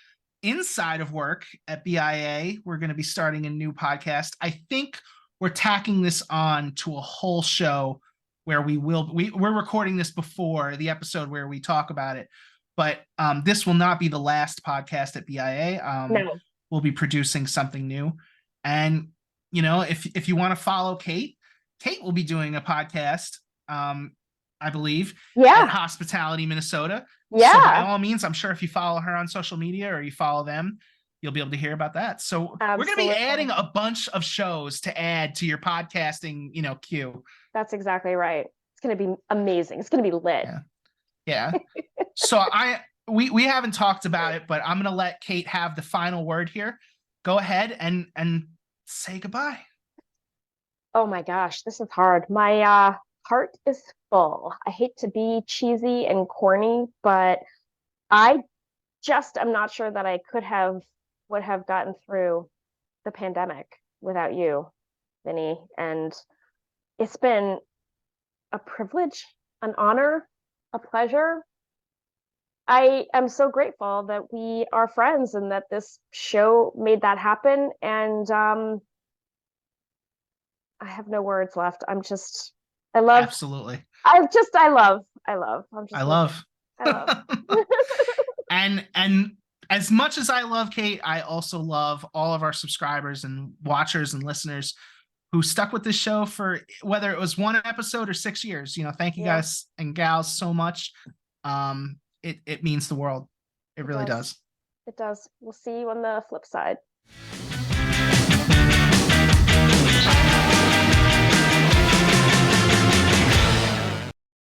Inside of work at BIA, we're going to be starting a new podcast. I think we're tacking this on to a whole show where we're recording this before the episode where we talk about it, but this will not be the last podcast at BIA. No. We'll be producing something new, and if you want to follow Kate will be doing a podcast, I believe, at Hospitality Minnesota. So by all means, I'm sure if you follow her on social media or you follow them, you'll be able to hear about that. So we're going to be adding a bunch of shows to add to your podcasting, queue.
That's exactly right. It's going to be amazing. It's going to be lit.
Yeah. So we haven't talked about it, but I'm going to let Kate have the final word here. Go ahead and say goodbye.
Oh my gosh, this is hard. My heart is full. I hate to be cheesy and corny, but I just am not sure that I would have gotten through the pandemic without you, Vinny. And it's been a privilege, an honor, a pleasure. I am so grateful that we are friends and that this show made that happen. And I have no words left. I love.
Absolutely.
I love.
I love. And as much as I love Kate, I also love all of our subscribers and watchers and listeners who stuck with this show for whether it was 1 episode or 6 years. Thank you guys and gals so much. It means the world. It really does.
It does. We'll see you on the flip side.